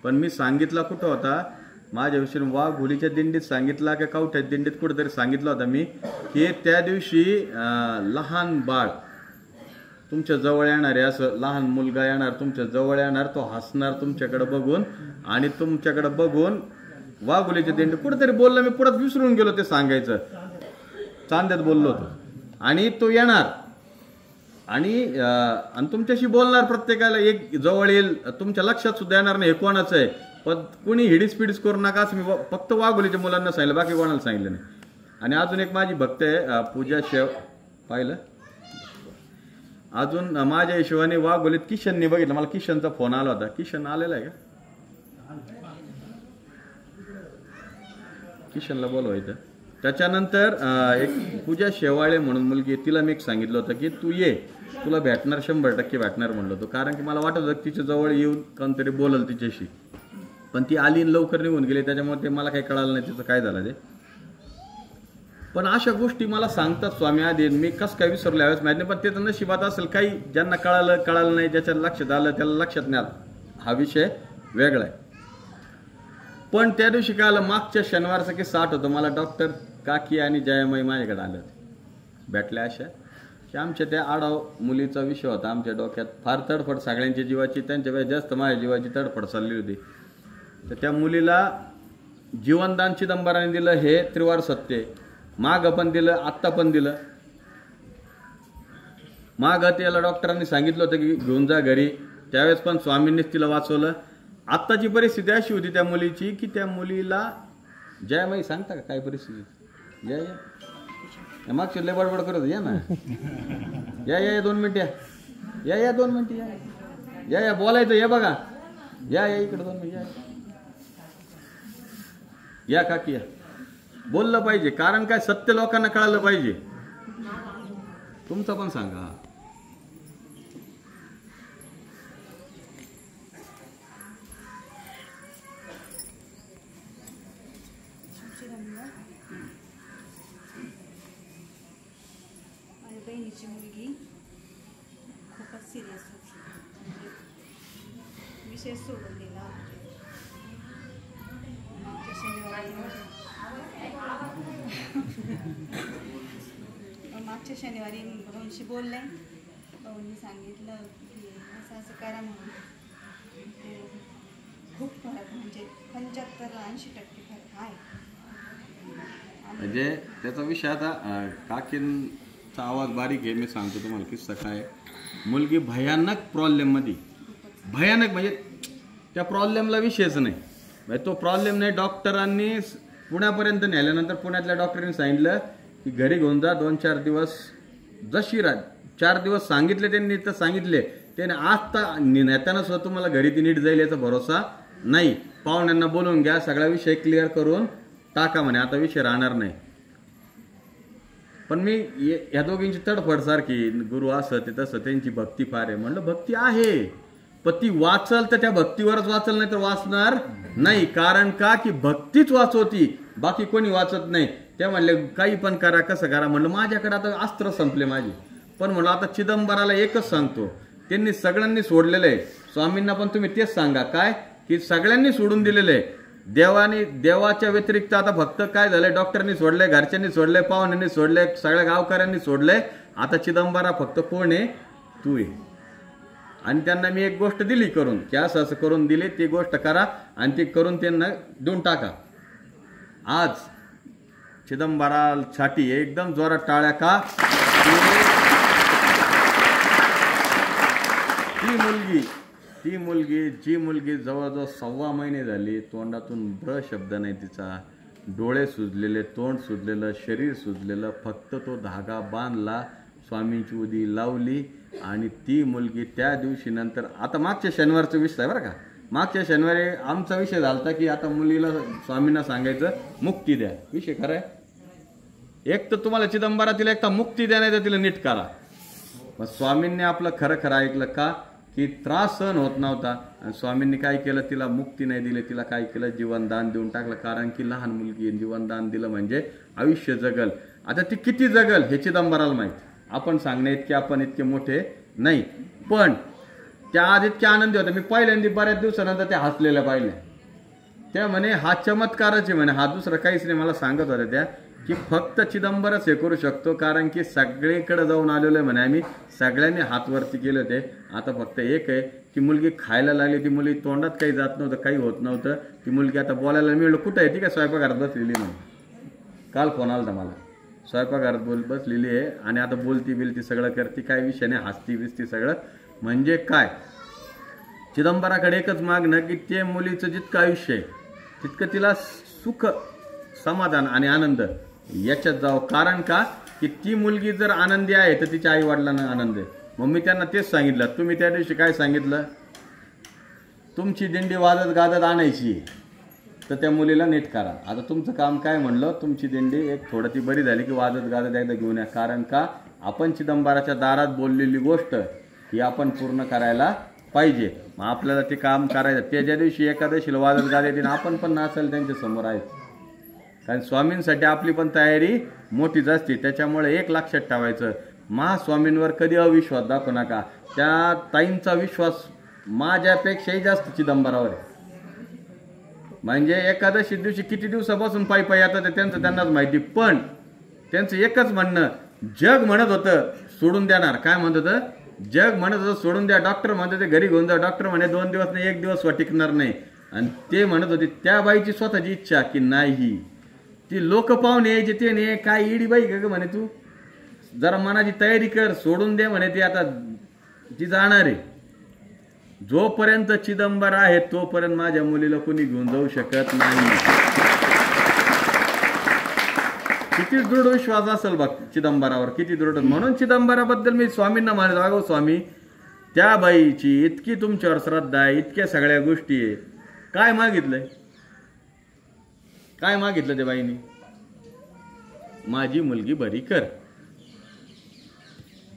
पण मी सांगितला कुठं होता माझ्या विषयी वाघोलीच्या दिंडीत सांगितला की कवठ्यात दिंडीत कुठेतरी सांगितलं होतं मी की त्या दिवशी लहान बाळ तुमच्या जवळ येणार आहे, असं लहान मुलगा येणार तुमच्या जवळ येणार, तो हसणार तुमच्याकडे बघून आणि तुमच्याकडे बघून वाघोलीच्या दिंडी कुठेतरी बोलला. मी पुढे विसरून गेलो ते सांगायचं. चांद्यात बोललो होतो आणि तो येणार आणि तुमच्याशी बोलणार. प्रत्येकाला एक जवळ येईल, तुमच्या लक्षात सुद्धा येणार नाही हे कोणाचं आहे. पण कुणी हिडीस पिडीस करू नका असं मी फक्त वाघोलीच्या मुलांना सांगितलं, बाकी कोणाला सांगितलं नाही. आणि अजून एक माझी भक्त आहे पूजा शेव पाहिलं. अजून माझ्या हिशोबाने वाघोलीत किशनने बघितलं. मला किशनचा फोन आला होता. किशन आलेला आहे का? किशनला बोलवायचं. त्याच्यानंतर एक पूजा शेवाळे म्हणून मुलगी, तिला मी एक सांगितलं होतं की तू ये, तुला भेटणार 100% भेटणार म्हणलं होतं. कारण की मला वाटत होतं तिच्या जवळ येऊन कोणतरी बोलल तिच्याशी, पण ती आली लवकर निघून गेली. त्याच्यामुळे ते मला काही कळालं नाही तिचं काय झालं ते. पण अशा गोष्टी मला सांगतात स्वामी आधी. मी कसं काय विसरलो यावेळेस माहिती नाही, पण त्याचं नशिबात असेल. काही ज्यांना कळालं नाही, ज्याच्या लक्षात आलं त्याला लक्षात नाही आलं, हा विषय वेगळा आहे. पण त्या दिवशी काय आलं, मागच्या शनिवारचा किस्सा आठवतो मला. डॉक्टर काकी आणि जयामाई माझ्याकडे आले होते, भेटल्या अशा की आमच्या त्या आडाव मुलीचा विषय होता. आमच्या डोक्यात फार तडफड सगळ्यांच्या जीवाची, त्यांच्यापेक्षा जास्त माझ्या जीवाची तडफड चालली होती. तर त्या मुलीला जीवनदान चिदंबराने दिलं हे त्रिवार सत्य. माग पण दिलं, आत्ता पण दिलं. माग त्याला डॉक्टरांनी सांगितलं होतं की घेऊन जा घरी, त्यावेळेस पण स्वामींनीच तिला वाचवलं. आत्ताची परिस्थिती अशी होती त्या मुलीची की त्या मुलीला जयामाई सांगता का काय परिस्थिती? या मागच्या लय बडबड करत या ना. या 2 मिनिट या 2 मिनिट या बोलायचं. या बघा या इकडे 2 मिनिट या काकी या. बोललं पाहिजे, कारण काय सत्य लोकांना कळालं पाहिजे. तुमचं पण सांगा. माझ्या बहिणीची मुलगी खूपच सिरियस होती, विषय सोडून दिला. मागच्या शनिवारी भाऊंशी बोलले. भाऊंनी सांगितलं की असं असं करा म्हणून. ते खूप फरक, म्हणजे 75-80% फरक आहे. म्हणजे त्याचा विषय आता काकींचा आवाज बारीक आहे. मी सांगतो तुम्हाला किस्सा काय. मुलगी भयानक प्रॉब्लेममध्ये, भयानक म्हणजे त्या प्रॉब्लेमला विषयच नाही. तो प्रॉब्लेम नाही. डॉक्टरांनी पुण्यापर्यंत नेल्यानंतर पुण्यातल्या डॉक्टरांनी सांगितलं की घरी घेऊन जा 2-4 दिवस. जशी 4 दिवस सांगितले त्यांनी तर सांगितले त्याने. आता नेताना सुद्धा तुम्हाला घरी ती नीट जाईल याचा भरोसा नाही. पाहुण्यांना बोलवून घ्या, सगळा विषय क्लिअर करून टाका म्हणे, आता विषय राहणार नाही. पण मी ह्या दोघींची तडफड सारखी, गुरु असं ते तसं, त्यांची भक्ती फार आहे. म्हणलं भक्ती आहे, पण ती वाचल तर त्या भक्तीवरच वाचल, नाही तर वाचणार नाही. कारण का की भक्तीच वाचवती, बाकी कोणी वाचत नाही. त्या म्हणले काही पण करा, कसं करा. म्हणलं माझ्याकडे आता अस्त्र संपले माझी. पण म्हणलं आता चिदंबराला एकच सांगतो, त्यांनी सगळ्यांनी सोडलेलं आहे. स्वामींना पण तुम्ही तेच सांगा काय की सगळ्यांनी सोडून दिलेलं आहे. देवाच्या व्यतिरिक्त आता फक्त काय झालंय, डॉक्टरांनी सोडलंय, घरच्यांनी सोडलंय, पाहुण्यांनी सोडलंय, सगळ्या गावकऱ्यांनी सोडलंय. आता चिदंबरा फक्त कोण आहे? तू आहे. आणि त्यांना मी एक गोष्ट दिली करून की असं असं करून दिली, ती गोष्ट करा आणि ती करून त्यांना देऊन टाका. आज चिदंबरासाठी एकदम जोरात टाळ्या का. ती मुलगी जी मुलगी जवळजवळ 6.5 महिने झाली, तोंडातून ब्र शब्द नाही तिचा, डोळे सुजलेले, तोंड सुजलेलं, शरीर सुजलेलं, फक्त तो धागा बांधला, स्वामींची उदी लावली आणि ती मुलगी त्या दिवशी नंतर, आता मागच्या शनिवारचा विषय आहे बरं का, मागच्या शनिवारी आमचा विषय झाला की आता मुलीला स्वामींना सांगायचं मुक्ती द्या. विषय खरं आहे. एक तर तुम्हाला चिदंबरातील एकदा मुक्ती द्या, नाही तर तिला नीट करा. मग स्वामींनी आपलं खरं खरं ऐकलं का, की त्रास सहन होत नव्हता आणि स्वामींनी काय केलं, तिला मुक्ती नाही दिली, तिला काय केलं, जीवनदान देऊन टाकलं. कारण की लहान मुलगी, जीवनदान दिलं म्हणजे आयुष्य जगल. आता ती किती जगल हे चिदंबराला माहिती. आपण सांगणे इतके आपण इतके मोठे नाही, पण त्या आज इतके आनंदी होत्या. मी पहिल्यांदा बऱ्याच दिवसानंतर त्या हसलेल्या पाहिल्या. त्या म्हणे हा चमत्कारच आहे म्हणे, हा दुसरं काहीच नाही. मला सांगत होत्या त्या की फक्त चिदंबरच हे करू शकतो, कारण की सगळीकडे जाऊन आलेलो आहे म्हणे आम्ही, सगळ्यांनी हात वरती केले होते. आता फक्त एक आहे की मुलगी खायला लागली, ती मुलगी तोंडात काही जात नव्हतं, काही होत नव्हतं. ती मुलगी आता बोलायला मिळलं. कुठं आहे ती? काय स्वयंपाकघरात बसलेली म्हणे. काल फोन आला मला, स्वयंपाकघरात बसलेली आहे आणि आता बोलती बिलती सगळं करते, काय विषय नाही, हसती बिसती सगळं. म्हणजे काय, चिदंबराकडे एकच मागणं की ते मुलीचं जितकं आयुष्य आहे तितकं तिला सुख, समाधान आणि आनंद याच्यात जावं. कारण का की ती मुलगी जर आनंदी आहे तर तिच्या आई वडिलांना आनंद आहे. मग मी त्यांना तेच सांगितलं. तुम्ही त्या दिवशी काय सांगितलं, तुमची दिंडी वाजत गाजत आणायची तर त्या मुलीला नीट करा. आता तुमचं काम काय म्हणलं, तुमची दिंडी एक थोडं ती बरी झाली की वाजत गाजत एकदा घेऊन या. कारण का आपण चिदंबराच्या दारात बोललेली गोष्ट ही आपण पूर्ण करायला पाहिजे. मग आपल्याला ते काम करायचं. त्या ज्या दिवशी एकादशीला वाजत गाजत येतील आपण पण नाचायला त्यांच्या समोर आहेत. कारण स्वामींसाठी आपली पण तयारी मोठीच असते. त्याच्यामुळे एक लक्षात ठेवायचं, महास्वामींवर कधी अविश्वास दाखवू नका. त्या ताईंचा विश्वास माझ्यापेक्षाही जास्त चिदंबरावर आहे. म्हणजे एकादशी दिवशी किती दिवसापासून पायी पायी येतात त्यांचं त्यांनाच माहिती. पण त्यांचं एकच म्हणणं, जग म्हणत होतं सोडून देणार, काय म्हणत होतं, जग म्हणत होतं सोडून द्या, डॉक्टर म्हणत होते घरी घेऊन जा, डॉक्टर म्हणे 2 दिवस नाही 1 दिवस टिकणार नाही. आणि ते म्हणत होते, त्या बाईची स्वतःची इच्छा की नाही, ती लोक पाहून यायचे ते नाही, काय इडी बाई का म्हणे, तू जरा मनाची तयारी कर, सोडून दे म्हणे, ती आता ती जाणार आहे. जोपर्यंत चिदंबर आहे तोपर्यंत माझ्या मुलीला कोणी घेऊन जाऊ शकत नाही. किती दृढ विश्वास असेल बघ चिदंबरावर, किती दृढ. म्हणून चिदंबराबद्दल मी स्वामींना म्हणत, अगो स्वामी, त्या बाईची इतकी तुमच्यावर श्रद्धा आहे, इतक्या सगळ्या गोष्टी आहे, काय मागितलंय, काय मागितलं त्या बाईनी, माझी मुलगी बरी कर.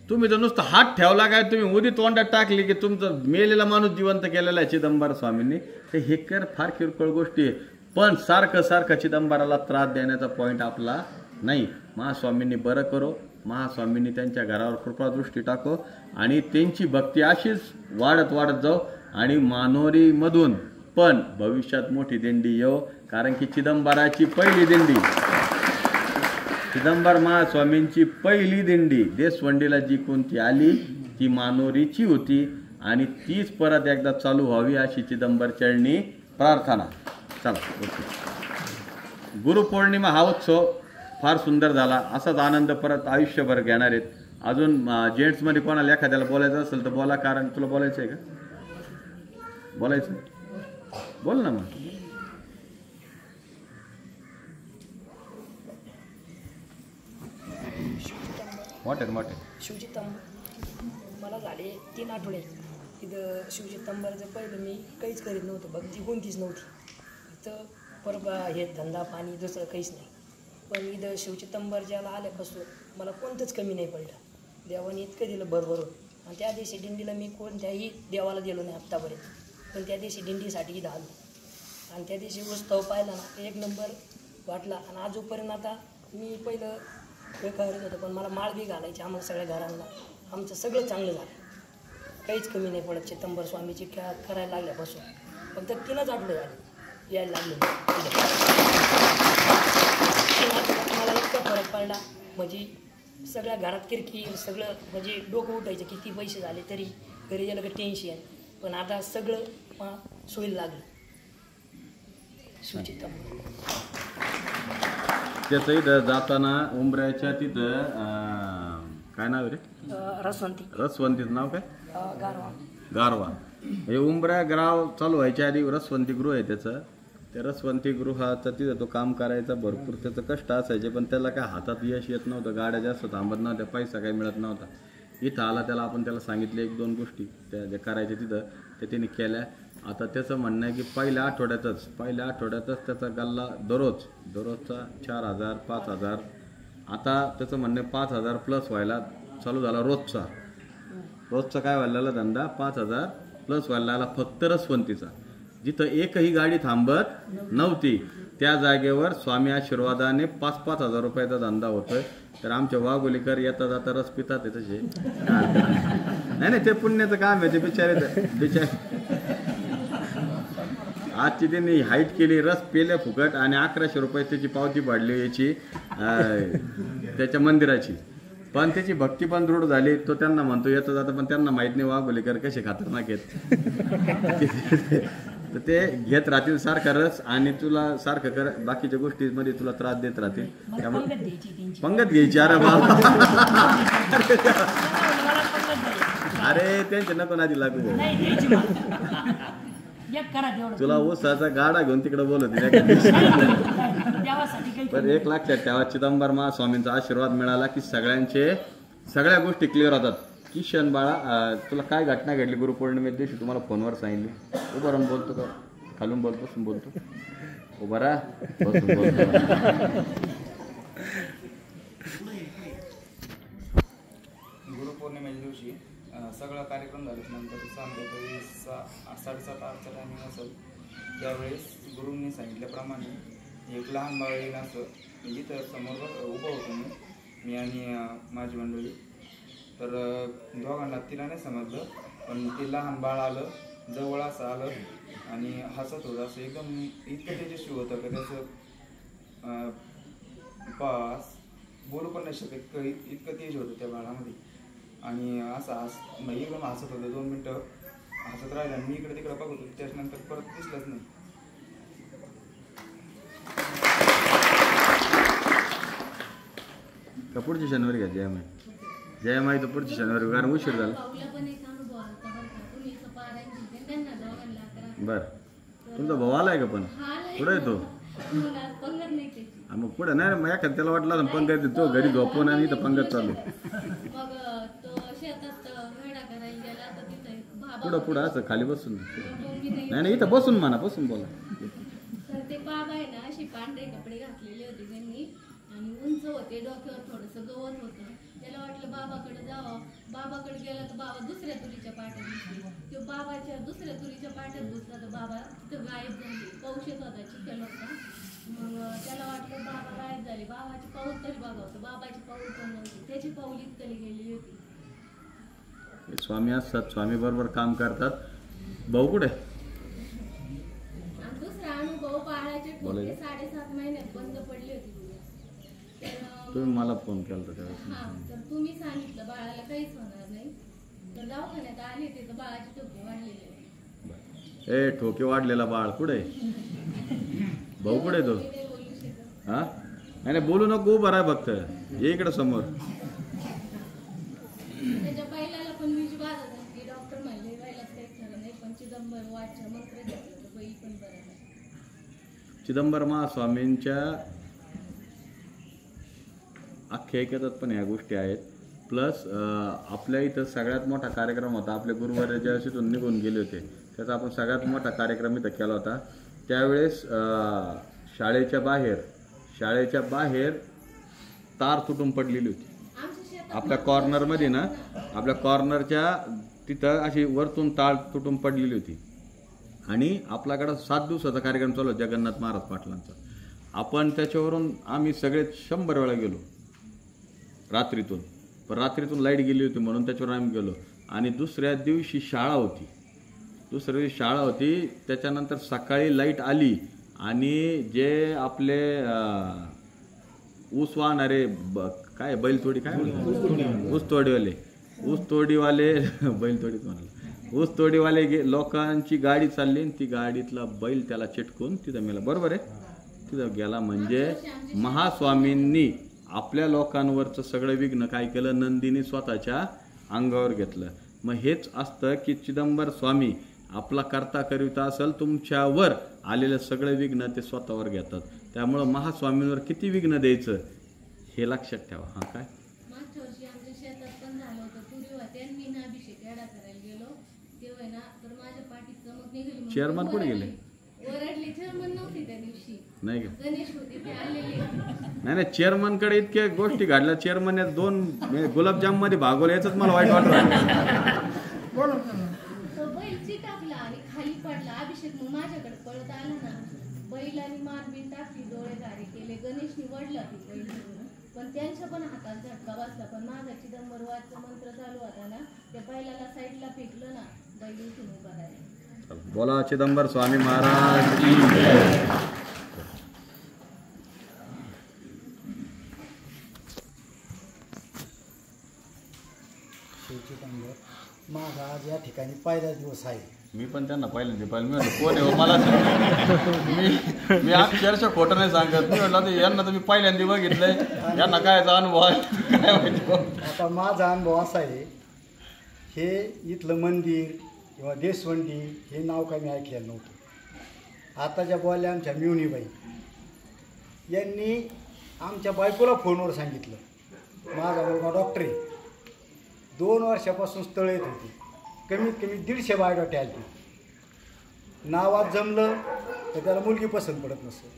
तुम्ही तर नुसतं हात ठेवला काय, तुम्ही उदी तोंडात टाकली की तुमचं मेलेला माणूस जिवंत केलेला आहे चिदंबर स्वामींनी. हे कर, फार किरकोळ गोष्टी आहे. पण सारखं सारखं चिदंबराला त्रास देण्याचा पॉईंट आपला नाही. महास्वामींनी बरं करो, महास्वामींनी त्यांच्या घरावर कृपादृष्टी टाको आणि त्यांची भक्ती अशीच वाढत वाढत जाऊ. आणि मानोरीमधून पण भविष्यात मोठी दिंडी येऊ. कारण की चिदंबराची पहिली दिंडी, चिदंबर महास्वामींची पहिली दिंडी देशवंडीला जी कोणती आली ती मानोरीची होती आणि तीच परत एकदा चालू व्हावी अशी चिदंबर चरणी प्रार्थना. चला, ओके. गुरुपौर्णिमा हा उत्सव फार सुंदर झाला. असाच आनंद परत आयुष्यभर घेणार आहेत. अजून जेंट्समध्ये कोणाला एखाद्याला बोलायचं असेल तर बोला. कारण तुला बोलायचं आहे का, बोलायचं, बोल ना मग. मोठे शिवचिदंबर मला झाले 3 आठवडे तिथं. शिवचिदंबरचं पहिलं मी काहीच करीत नव्हतं, बघ जी कोणतीच नव्हती इथं. परवा हे धंदा पाणी दुसरं काहीच नाही. पण इथं शिवचिदंबर ज्याला आल्यापासून मला कोणतंच कमी नाही पडलं. देवाने इतकं दिलं भरभरून. आणि त्या दिवशी दिंडीला मी कोणत्याही देवाला गेलो नाही आत्तापर्यंत, पण त्या दिवशी दिंडीसाठी इथं आलो. आणि त्या दिवशी उत्सव पाहिला ना, 1 नंबर वाटला. आणि आजोपर्यंत आता मी पहिलं हे करत होतं, पण मला माळ बी घालायची आम्हाला सगळ्या घरांना. आमचं सगळं चांगलं झालं, काहीच कमी नाही पडत चिदंबर स्वामीची करायला लागल्यापासून. फक्त 3च आठवडे झाले यायला लागले. मला इतका फरक पडला, म्हणजे सगळ्या घरात किरकिर, सगळं म्हणजे डोकं उठायचं, किती पैसे झाले तरी घरी गेलं का टेन्शन. पण आता सगळं सोयीला लागलं. शिवचिदंबर त्याचं इथं जाताना उंबऱ्याच्या तिथं काय नाव आहे रे? रसवंती रसवंतीचं नाव काय? गारवा. गारवा. हे उंबऱ्या गाव चालू व्हायच्या आधी रसवंती गृह आहे त्याचं. त्या रसवंती गृहाचं तिथं तो काम करायचा, भरपूर त्याचं कष्ट असायचे, पण त्याला काय हातात यश येत नव्हतं, गाड्या जास्त थांबत नव्हत्या, पैसा काही मिळत नव्हता. इथं आला त्याला त्याला सांगितले 1-2 गोष्टी त्या ज्या करायच्या तिथं त्या त्यांनी केल्या. आता त्याचं म्हणणं आहे की पहिल्या आठवड्यातच त्याचा गल्ला दररोजचा 4,000 5,000, आता त्याचं म्हणणं 5,000 प्लस व्हायला चालू झाला. रोजचा काय व्हायला लागला धंदा 5,000 प्लस व्हायला लागला फक्त रसवंतीचा. जिथं एकही गाडी थांबत नव्हती त्या जागेवर स्वामी आशीर्वादाने 5,000 रुपयाचा धंदा होतोय. तर आमच्या वाघोलीकर येता जाता रस पितात त्याचे. नाही ते पुण्याचं काम आहे. ते बिचारे आजची त्यांनी हाईट केली, रस पेले फुकट आणि 1100 रुपये त्याची पावती पाडली याची त्याच्या मंदिराची. पण त्याची भक्ती पण दृढ झाली. तो त्यांना म्हणतो येतं जातं, पण त्यांना माहित नाही वाघोलीकर कसे खतरनाक आहेत. तर ते घेत राहतील सारखा रस आणि तुला सारखं कर बाकीच्या गोष्टींमध्ये तुला त्रास देत राहतील. त्यामुळे पंगत घ्यायची. अरे बाबा अरे त्यांच्या नको नादी लागू. तुला ऊसाचा गाडा घेऊन तिकडे बोलत. पण एक लक्षात ठेवा, चिदंबर महास्वामींचा आशीर्वाद मिळाला की सगळ्या गोष्टी क्लिअर होतात. किशन बाळा, तुला काय घटना घडली गुरुपौर्णिमेच्या दिवशी? तुम्हाला फोनवर सांगितली. उभं राहून बोलतो का खालून बोलतो बसून बोलतो? उभं राहा बसून बोलतो. गुरुपौर्णिमेच्या दिवशी सगळा कार्यक्रम झाल्यानंतर संध्याकाळी 7:30-8चा टायमिंग असेल. त्यावेळेस गुरूंनी सांगितल्याप्रमाणे एक लहान बाळ येईल असं इथं समोर उभं होतो मी आणि माझी मंडळी. तर दोघांना तिला नाही समजलं, पण ते लहान बाळ आलं जवळ असं आलं आणि हसत होतं असं एकदम इतकं तेजस्वी होतं की त्याचं बोलू पण नाही शकत इतकं तेज होतं त्या बाळामध्ये. आणि असं एकदम हसत होतं. 2 मिनटं हसत राहिलं आणि मी इकडे तिकडे बघत होतो. त्याच्यानंतर परत दिसलंच नाही. का पुढची शनिवारी घ्या जयमाई तर पुढची शनिवारी, कारण उशीर झाला. बर तुमचा भाऊ आलाय का? पण पुढे येतो मग पुढे नाही. मग एखाद त्याला वाटलं पंकज तो घरी झोपून आणि इथं पंकज चालू पुढं असं खाली बसून. नाही इथं बसून म्हणा, बसून बोला. ते बाबा आहे ना अशी पांढरे कपडे घातलेले होते त्यांनी आणि उंच होते, डोक्यावर थोडंसं गवत होतं. त्याला वाटलं बाबाकडे जावं. बाबाकडे गेला तर बाबा दुसऱ्या तुरीच्या पाट्यात घुसले. तो बाबाच्या दुसऱ्या तुरीच्या पाट्यात घुसला तर बाबा तिथं गायब झाले. पाऊस येत होता, चिखल होता. मग त्याला वाटलं बाबा गायब झाले. बाबाची पाऊल तरी बघा होतं, बाबाची पाऊल पण नव्हती. त्याची पाऊल इतकली गेलेली होती. स्वामी असतात, स्वामी बरोबर काम करतात. भाऊ कुठे? दुसरा अनुभव बाळाचे ठोके 7.5 महिन्यात बंद पडले होते. तुम्ही मला फोन केला त्यावेळेस. हा, तर तुम्ही सांगितलं बाळाला काहीच होणार नाही. तर दवाखान्यात आले ते तर बाळाचे ठोके वाढलेले. ठोके वाढलेला बाळ कुठे? भाऊ कुठे तो? हा नाही बोलू नको, उभा राहा फक्त. ये इकडे समोर. त्याच्या बैलाला पण वीज बाधा झाली. डॉक्टर म्हणले बैलाच काही खरं नाही, पण चिदंबर वाटच्या मंत्र घेतलं बैल पण बरं नाही. चिदंबर महास्वामींच्या आख्यायिकेतात पण ह्या गोष्टी आहेत. प्लस आपल्या इथं सगळ्यात मोठा कार्यक्रम होता. आपले गुरुवार ज्या तिथून निघून गेले होते त्याचा आपण सगळ्यात मोठा कार्यक्रम इथं केला होता. त्यावेळेस शाळेच्या बाहेर तार तुटून पडलेली होती. आपल्या कॉर्नरमध्ये ना, आपल्या कॉर्नरच्या तिथं अशी वरतून तार तुटून पडलेली होती. आणि आपल्याकडं 7 दिवसाचा कार्यक्रम चालू होता जगन्नाथ महाराज पाटलांचा. आपण त्याच्यावरून आम्ही सगळे 100 वेळा गेलो रात्रीतून. पण रात्रीतून लाईट गेली होती म्हणून त्याच्यावर आम्ही गेलो. आणि दुसऱ्या दिवशी शाळा होती. त्याच्यानंतर सकाळी लाईट आली आणि जे आपले ऊस वाहणारे काय बैलतोडी काय ऊसतोडीवाले लोकांची गाडी चालली आणि ती गाडीतला बैल त्याला चिटकून तिथं मेला. बरोबर आहे, तिथं गेला. म्हणजे महास्वामींनी आपल्या लोकांवरचं सगळं विघ्न काय केलं, नंदीने स्वतःच्या अंगावर घेतलं. मग हेच असतं की चिदंबर स्वामी आपला करता करिता असेल, तुमच्यावर आलेलं सगळं विघ्न ते स्वतःवर घेतात. त्यामुळं महास्वामींवर किती विघ्न द्यायचं हे लक्षात ठेवा. हां काय मागच्या वर्षी आमच्या शेतात पण झालं होतं, तुरी होते आणि मी ना अभिषेक एडा करायला गेलो तेव्हा ना, तर माझ्या पाठीत चमक निघाली. चेअरमन कुठे गेले? ओरडली. चेअरमन नव्हती त्या दिवशी, नाही का? गणेश होते ते आलेले. नाही चेअरमनकडे इतक्या गोष्टी घडल्या. चेअरमन 2 गुलाबजाम मध्ये भागवले, याच मला वाईट वाटलं. तो बैल चिटाकला आणि खाली पडला. अभिषेक मग माझ्याकडे पळत आला ना, बैलाने मारबीन टाकली, डोळे गारे केले. गणेशनी वडला ती बैल, पण त्यांच्या पण हातात झटका बसला. पण माझा चिदंबर वादचा मंत्र चालू होता ना, त्या बैलाला साईडला फेकलं ना, बैल उठून उभा राहिला. बोला चिदंबर स्वामी महाराज की जय. माझा आज या ठिकाणी पहिलाच दिवस आहे. मी पण त्यांना पहिल्यांदा पाहिलं. मी म्हटलं कोण आहे मला मी अक्षरशः खोटं नाही सांगत. मी म्हटलं यांना तर मी पहिल्यांदा बघितलंय, यांना कायचा अनुभव आहे काय माहिती. आता माझा अनुभव असा आहे, हे इथलं मंदिर किंवा देशवंडी हे नाव काही मी ऐकलेलं नव्हतं. आता ज्या बोलल्या आमच्या मिवणीबाई यांनी आमच्या बायकोला फोनवर सांगितलं, माझा मुलगा डॉक्टर आहे, 2 वर्षापासून स्थळ येत होती, कमीत कमी 150 बायोडाटे आली. नावात जमलं तर त्याला मुलगी पसंत पडत नसेल,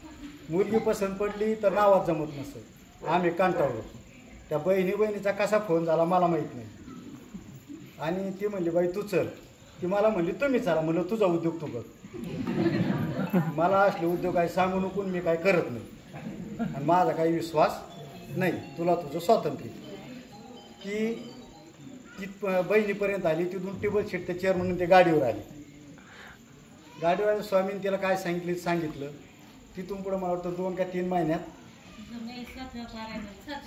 मुलगी पसंत पडली तर नावात जमत नसेल. आम्ही कंटाळलो. त्या बहिणीचा कसा फोन झाला मला माहीत नाही. आणि ती म्हणली बाई तू चल. ती मला म्हणली तुम्ही चला. म्हणलं तुझा उद्योग तू कर, मला असले उद्योग काही सांगू नको, मी काय करत नाही आणि माझा काही विश्वास नाही, तुला तुझं स्वातंत्र्य. की ती बहिणीपर्यंत आली. तिथून टेबल शीट ते चेअरमन ते गाडीवर आले. गाडीवर स्वामींनी तिला काय सांगितलं. तिथून पुढं मला वाटतं 2 का 3 महिन्यात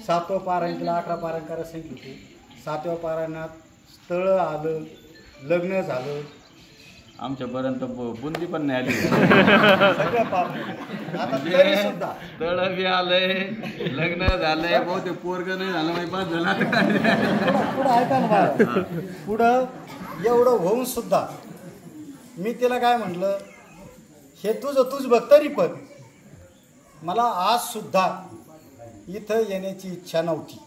7वं पारायण तिला 11 पारायण करायला सांगितलं होते. 7व्या पारायणात स्थळ आलं, लग्न झालं. आमच्यापर्यंत बुंदी पण नाही आली. सगळं पाप. आता तरी सुद्धा तळ बी आलंय, लग्न झालंय, बहुतेक पोरग नाही झालं माहिती पास झाला. पुढं ऐका ना मला, पुढं एवढं होऊन सुद्धा मी तिला काय म्हटलं, हे तुझ बघ. तरी पण मला आज सुद्धा इथं येण्याची इच्छा नव्हती.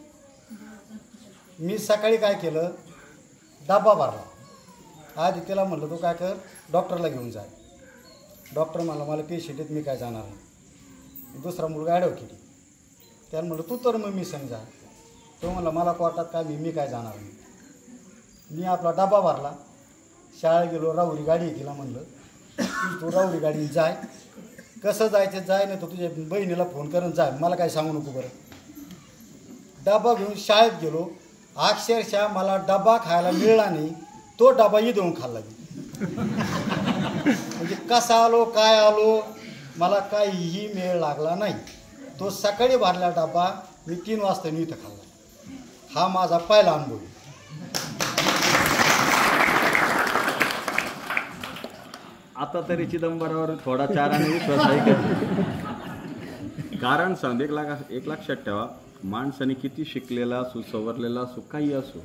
मी सकाळी काय केलं, डबा भरला. आधी तिला म्हटलं तू काय कर, डॉक्टरला घेऊन जा. डॉक्टर मला पेशंट आहेत, मी काय जाणार नाही. दुसरा मुलगा ॲडव्होकेट, त्याला म्हटलं तू तर मग मी समजा. तो म्हणला मला कोर्टात काय, मी काय जाणार नाही. मी आपला डबा भरला, शाळेत गेलो. राहुरी गाडी आहे, तिला म्हणलं तू राहुरी गाडी जाय, कसं जायचं जाय, नाही तर तुझ्या बहिणीला फोन करून जाय, मला काय सांगू नको बरं. डबा घेऊन शाळेत गेलो. अक्षरशः मला डबा खायला मिळाला नाही, तो डबा देऊन खाल्ला. म्हणजे कसा आलो काय आलो मला काहीही मेळ लागला नाही. तो सकाळी भरला डबा मी 3 वाजता मी इथं खाल्ला. हा माझा पहिला अनुभव. आता तरी चिदंबरावर थोडा 4 आणि विश्वास आहे. कारण सांग, एक लक्षात ठेवा, माणसाने किती शिकलेला असो, सवरलेला असो, काही असो,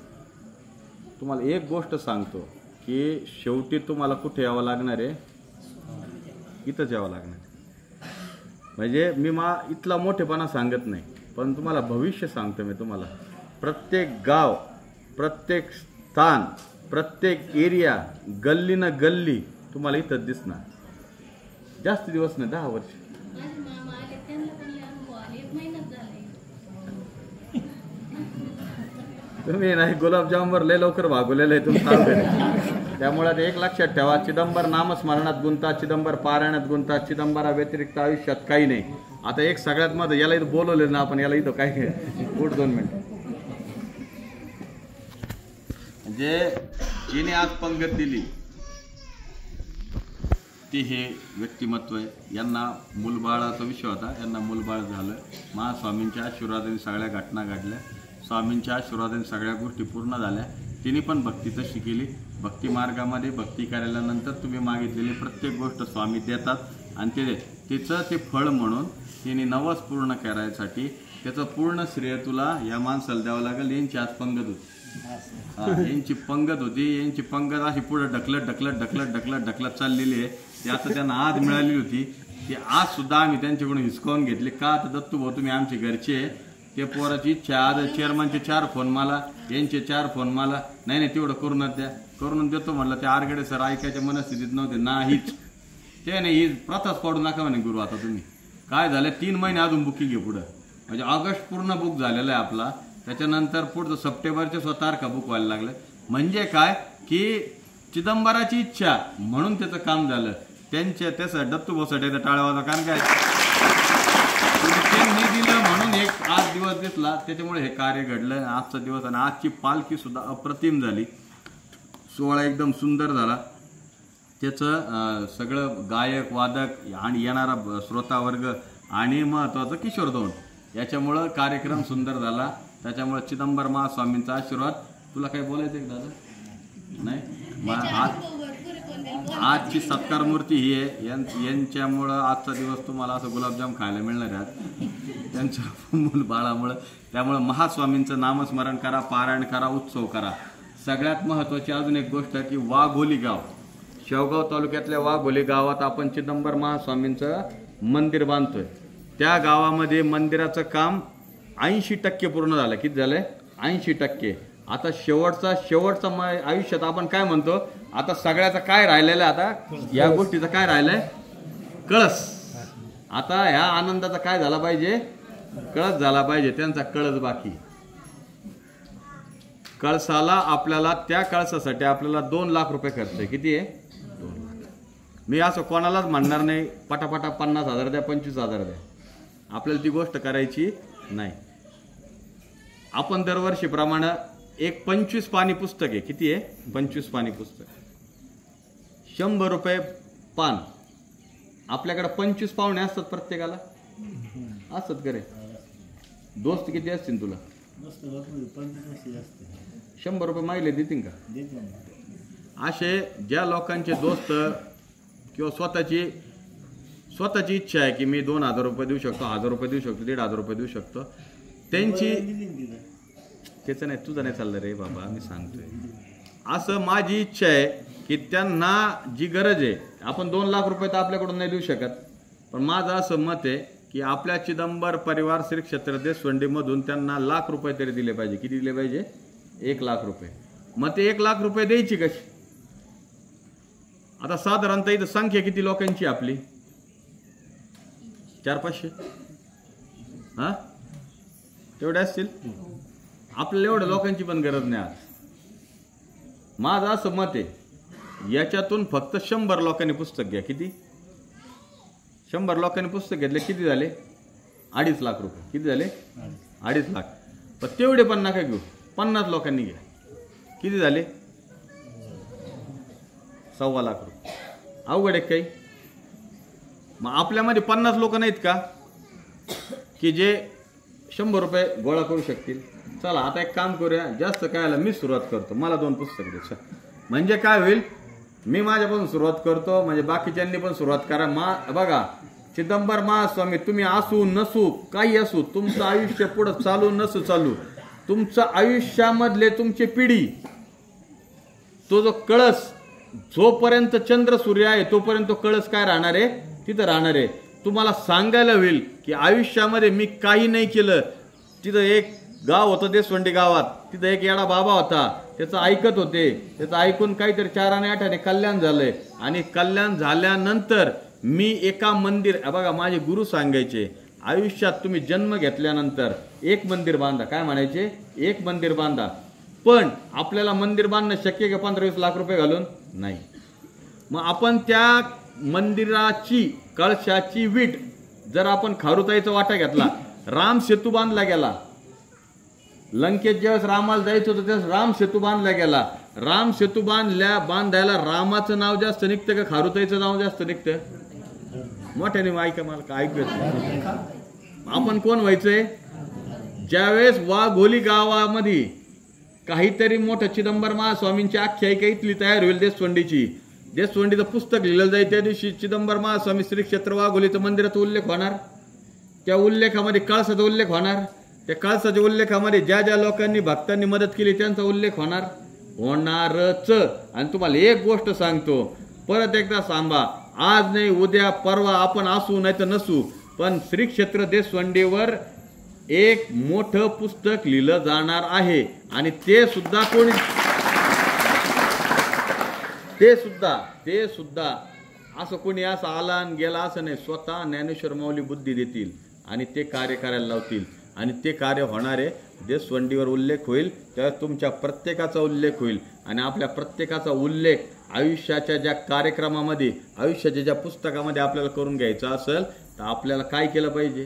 तुम्हाला एक गोष्ट सांगतो की शेवटी तुम्हाला कुठे यावं लागणार आहे, इथंच यावं लागणार आहे. म्हणजे मी इथला मोठेपणा सांगत नाही, पण तुम्हाला भविष्य सांगतो. मी तुम्हाला प्रत्येक गाव, प्रत्येक स्थान, प्रत्येक एरिया, गल्ली ना गल्ली तुम्हाला इथंच दिसणार. जास्त दिवस नाही, 10 वर्ष. माझे मामा आले, त्यांना पण लय अनुभव आले. 1 महिनाच झालाय. तुम्ही नाही गुलाबजामवर लय लवकर भागवलेलं आहे तुमचं. त्यामुळे ते एक लक्षात ठेवा, चिदंबर नामस्मरणात गुंता, चिदंबर पारायणात गुंता, चिदंबरा व्यतिरिक्त आयुष्यात काही नाही. आता एक सगळ्यात मध्ये याला इथं बोलवले ना आपण, याला इथं काय पुढ 2 मिनिट. म्हणजे जिने आज पंगत दिली ती हे व्यक्तिमत्व आहे. यांना मूलबाळाचा विषय होता, यांना मूलबाळ झालं. महास्वामींच्या आशीर्वादाने सगळ्या घटना घडल्या, स्वामींच्या आशीर्वादाने सगळ्या गोष्टी पूर्ण झाल्या. तिने पण भक्ती तशी केली. भक्ती मार्गामध्ये भक्ती केल्यानंतर तुम्ही मागितलेली प्रत्येक गोष्ट स्वामी देतात आणि तिचं ते फळ म्हणून तिने नवस पूर्ण करायसाठी त्याचं पूर्ण श्रेय तुला या माणसाला द्यावं लागेल. यांची आज पंगत होती, यांची पंगत होती, यांची पंगत अशी पुढे ढकलत ढकलत ढकलत ढकलत ढकलत चाललेली आहे. ती आता त्यांना आज मिळालेली होती. ती आज सुद्धा आम्ही त्यांच्याकडून हिसकावून घेतली. का तर दत्तू भाऊ तुम्ही आमचे घरचे, ते पोराची इच्छा. आज चेअरमनचे 4 फोन मला, यांचे 4 फोन मला. नाही तेवढं करूनच द्या, करून देतो म्हणलं. ते आरगडे सर ऐकायच्या मनस्थितीत नव्हते नाहीच. ते नाही ही प्रथाच पाडू नका म्हणे गुरु. आता तुम्ही काय झालं 3 महिने अजून बुकिंग आहे पुढं, म्हणजे ऑगस्ट पूर्ण बुक झालेला आहे आपला. त्याच्यानंतर पुढचं सप्टेंबरचे तारखा बुक व्हायला लागलं. म्हणजे काय की चिदंबराची इच्छा म्हणून त्याचं काम झालं. त्यांच्या त्याचं दत्तू भाऊसाठी टाळावाचा कारण काय त्यांनी दिलं म्हणून एक आज दिवस दिसला, त्याच्यामुळे हे कार्य घडलं आजचा दिवस. आणि आजची पालखी सुद्धा अप्रतिम झाली, सोहळा एकदम सुंदर झाला. त्याचं सगळं गायक वादक आणि येणारा श्रोता वर्ग आणि महत्वाचं किशोर धोंड याच्यामुळं कार्यक्रम सुंदर झाला. त्याच्यामुळे चिदंबर महास्वामींचा आशीर्वाद. तुला काही बोलायचं आहे दादा? नाही. आजची सत्कार मूर्ती ही आहे. यांच्यामुळं आजचा दिवस तुम्हाला असं गुलाबजाम खायला मिळणार आहे त्यांच्या मूल बाळामुळं. त्यामुळं महास्वामींचं नामस्मरण करा, पारायण करा, उत्सव करा. सगळ्यात महत्त्वाची अजून एक गोष्ट की वाघोली गाव, शेवगाव तालुक्यातल्या वाघोली गावात आपण चिदंबर महास्वामींचं मंदिर बांधतोय. त्या गावामध्ये मंदिराचं काम 80% पूर्ण झालं. किती झालंय? 80%. आता शेवटचा आयुष्यात आपण काय म्हणतो, आता सगळ्याचं काय राहिलेलं आहे? आता या गोष्टीचं काय राहिलंय? कळस. आता ह्या आनंदाचा काय झाला पाहिजे? कळस झाला पाहिजे. त्यांचा कळस बाकी. कळसाला आपल्याला, त्या कळसासाठी आपल्याला 2 लाख रुपये खर्च आहे. किती आहे? 2 लाख. मी असं कोणालाच म्हणणार नाही पटापटा 50,000 द्या, 25,000 द्या. आपल्याला ती गोष्ट करायची नाही. आपण दरवर्षीप्रमाणे एक 25 पानी पुस्तक आहे. किती आहे? 25 पानी पुस्तक. 100 रुपये पान. आपल्याकडे 25 पाहुणे असतात प्रत्येकाला, असतात करे. दोस्त किती असतील तुला? 100 रुपये मागले देतील का? असे ज्या लोकांचे दोस्त किंवा स्वतःची इच्छा आहे की मी 2,000 रुपये देऊ शकतो, 1,000 रुपये देऊ शकतो, 1,500 रुपये देऊ शकतो, त्यांची त्याचं नाही, तुझं नाही चाललं रे बाबा, मी सांगतोय. असं माझी इच्छा आहे की त्यांना जी गरज आहे, आपण 2 लाख रुपये तर आपल्याकडून नाही देऊ शकत, पण माझं असं मत आहे की आपल्या चिदंबर परिवार श्री क्षेत्र देशवंडीमधून त्यांना 1 लाख रुपये तरी दिले पाहिजे. किती दिले पाहिजे? 1 लाख रुपये. मग ते 1 लाख रुपये द्यायची कशी? आता साधारणतः इथं संख्या किती लोकांची आपली? 400-500 हा तेवढे असतील. आपल्याला एवढ्या लोकांची पण गरज नाही. आज माझं असं मत आहे, याच्यातून फक्त 100 लोकांनी पुस्तक घ्या. किती? 100 लोकांनी पुस्तक घेतले, किती झाले? 2.5 लाख रुपये. किती झाले? 2.5 लाख. पण तेवढे पण नका घेऊ, 50 लोकांनी घ्या. किती झाले? 1.25 लाख रुपये. अवघड आहे काही? मग आपल्यामध्ये 50 लोक नाहीत का की जे 100 रुपये गोळा करू शकतील? चला आता एक काम करूया, जास्त काय मी सुरुवात करतो, मला 2 पुस्तक द्या. म्हणजे काय होईल, मी माझ्यापासून सुरुवात करतो, म्हणजे बाकीच्यांनी पण सुरुवात करा. बघा, चिदंबर महास्वामी तुम्ही असू नसू, काही असू, तुमचं आयुष्य पुढं चालू नसू चालू, तुमचं आयुष्यामधले तुमची पिढी, तो जो कळस, जोपर्यंत चंद्र सूर्य आहे तोपर्यंत कळस काय राहणार आहे? तिथं राहणार आहे. तुम्हाला सांगायला होईल की आयुष्यामध्ये मी काही नाही केलं. तिथं एक गाव होतं देशवंडी गावात, तिथं एक येडा बाबा होता, त्याचं ऐकत होते, त्याचं ऐकून काहीतरी 4 आणि 8 कल्याण झालंय. आणि कल्याण झाल्यानंतर मी एका मंदिर, बघा माझे गुरु सांगायचे, आयुष्यात तुम्ही जन्म घेतल्यानंतर एक मंदिर बांधा. काय म्हणायचे? एक मंदिर बांधा. पण आपल्याला मंदिर बांधणं शक्य का 15-20 लाख रुपये घालून? नाही. मग आपण त्या मंदिराची कळशाची वीट जर आपण खारुताईचा वाटा घेतला, राम सेतू बांधला गेला, लंकेत ज्यावेळेस रामाला जायचं होतं त्यावेळेस राम सेतू बांधला गेला. राम सेतू बांधायला रामाचं नाव जास्त निघतं का खारुताईचं नाव जास्त निघतं? मोठ्याने ऐका, मला काय ऐकू येत. आपण कोण व्हायचंय? ज्यावेळेस वाघोली गावामध्ये काहीतरी मोठं चिदंबर महास्वामींची आख्यायिका इथली तयार होईल, देशवंडीचं पुस्तक लिहिलं जाईल, त्या दिवशी चिदंबर महास्वामी श्री क्षेत्र वाघोलीचं मंदिराचा उल्लेख होणार, त्या उल्लेखामध्ये कळसाचा उल्लेख होणार, त्या कळसाच्या उल्लेखामध्ये ज्या ज्या लोकांनी भक्तांनी मदत केली त्यांचा उल्लेख होणारच. आणि तुम्हाला एक गोष्ट सांगतो, परत एकदा सांगा, आज नाही उद्या परवा आपण असू नाही तर नसू, पण श्री क्षेत्र देशवंडीवर एक मोठं पुस्तक लिहिलं जाणार आहे. आणि ते सुद्धा असं कोणी असं आला आणि गेला असं नाही, स्वतः ज्ञानेश्वर माऊली बुद्धी देतील आणि ते कार्य करायला लावतील. आणि ते कार्य होणारे देशवंडीवर उल्लेख होईल, त्यावेळेस तुमच्या प्रत्येकाचा उल्लेख होईल. आणि आपल्या प्रत्येकाचा उल्लेख आयुष्याच्या ज्या कार्यक्रमामध्ये, आयुष्याच्या ज्या पुस्तकामध्ये आपल्याला करून घ्यायचा असेल तर आपल्याला काय केलं पाहिजे?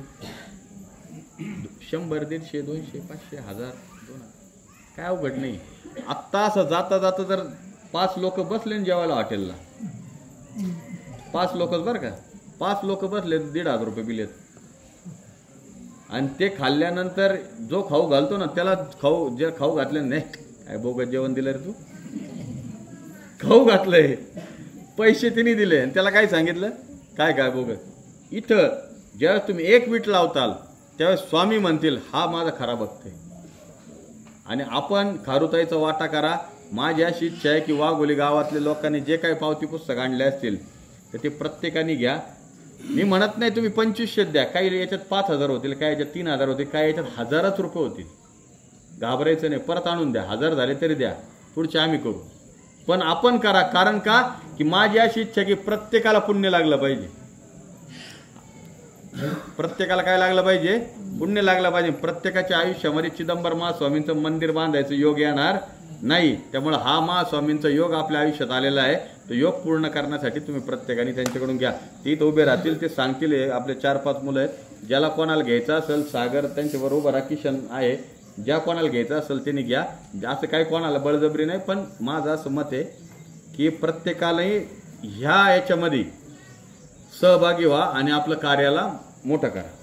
100, 150, 200, 500, 1000, 2000 काय अवघड नाही. आत्ता असं जाता जाता जर 5 लोक बसले ना जेवायला हॉटेलला, 5 लोकच बरं का, 5 लोक बसले 1,500 रुपये बिल येत. आणि ते खाल्ल्यानंतर जो खाऊ घालतो ना त्याला जे खाऊ घातले नाही, काय बोगत जेवण दिलं रे तू, खाऊ घातलंय, पैसे तिने दिले आणि त्याला काय सांगितलं, काय बोगत. इथं ज्यावेळेस तुम्ही एक वीट लावताल त्यावेळेस स्वामी म्हणतील हा माझा खरा भक्त आहे. आणि आपण खारुताईचा वाटा करा. माझी अशी इच्छा आहे की वाघोली गावातल्या लोकांनी जे काही पावती पुस्तक आणले असतील तर ते प्रत्येकाने घ्या. मी म्हणत नाही तुम्ही 2500 द्या, काही याच्यात 5000 होतील, काही याच्यात 3000 होतील, काही याच्यात 1000च रुपये होतील. घाबरायचं नाही, परत आणून द्या, 1000 झाले तरी द्या, पुढचे आम्ही करू. पण आपण करा. कारण का की माझी अशी इच्छा की प्रत्येकाला पुण्य लागलं पाहिजे. प्रत्येकाला काय लागलं पाहिजे? पुण्य लागलं पाहिजे. प्रत्येकाच्या आयुष्यामध्ये चिदंबर महास्वामींचं मंदिर बांधायचं योग येणार नाही. त्यामुळे हा महास्वामींचा योग आपल्या आयुष्यात आलेला आहे. तो योग पूर्ण करण्यासाठी तुम्ही प्रत्येकाने त्यांच्याकडून घ्या. ते इथं उभे राहतील, ते सांगतील. आपले 4-5 मुलं आहेत, ज्याला कोणाला घ्यायचं असेल, सागर त्यांच्याबरोबर उभा राहा, किशन आहे, ज्या कोणाला घ्यायचं असेल त्यांनी घ्या. असं काही कोणाला बळजबरी नाही. पण माझं असं मत आहे की प्रत्येकालाही ह्या याच्यामध्ये सहभागी व्हा आणि आपलं कार्याला मोठं करा.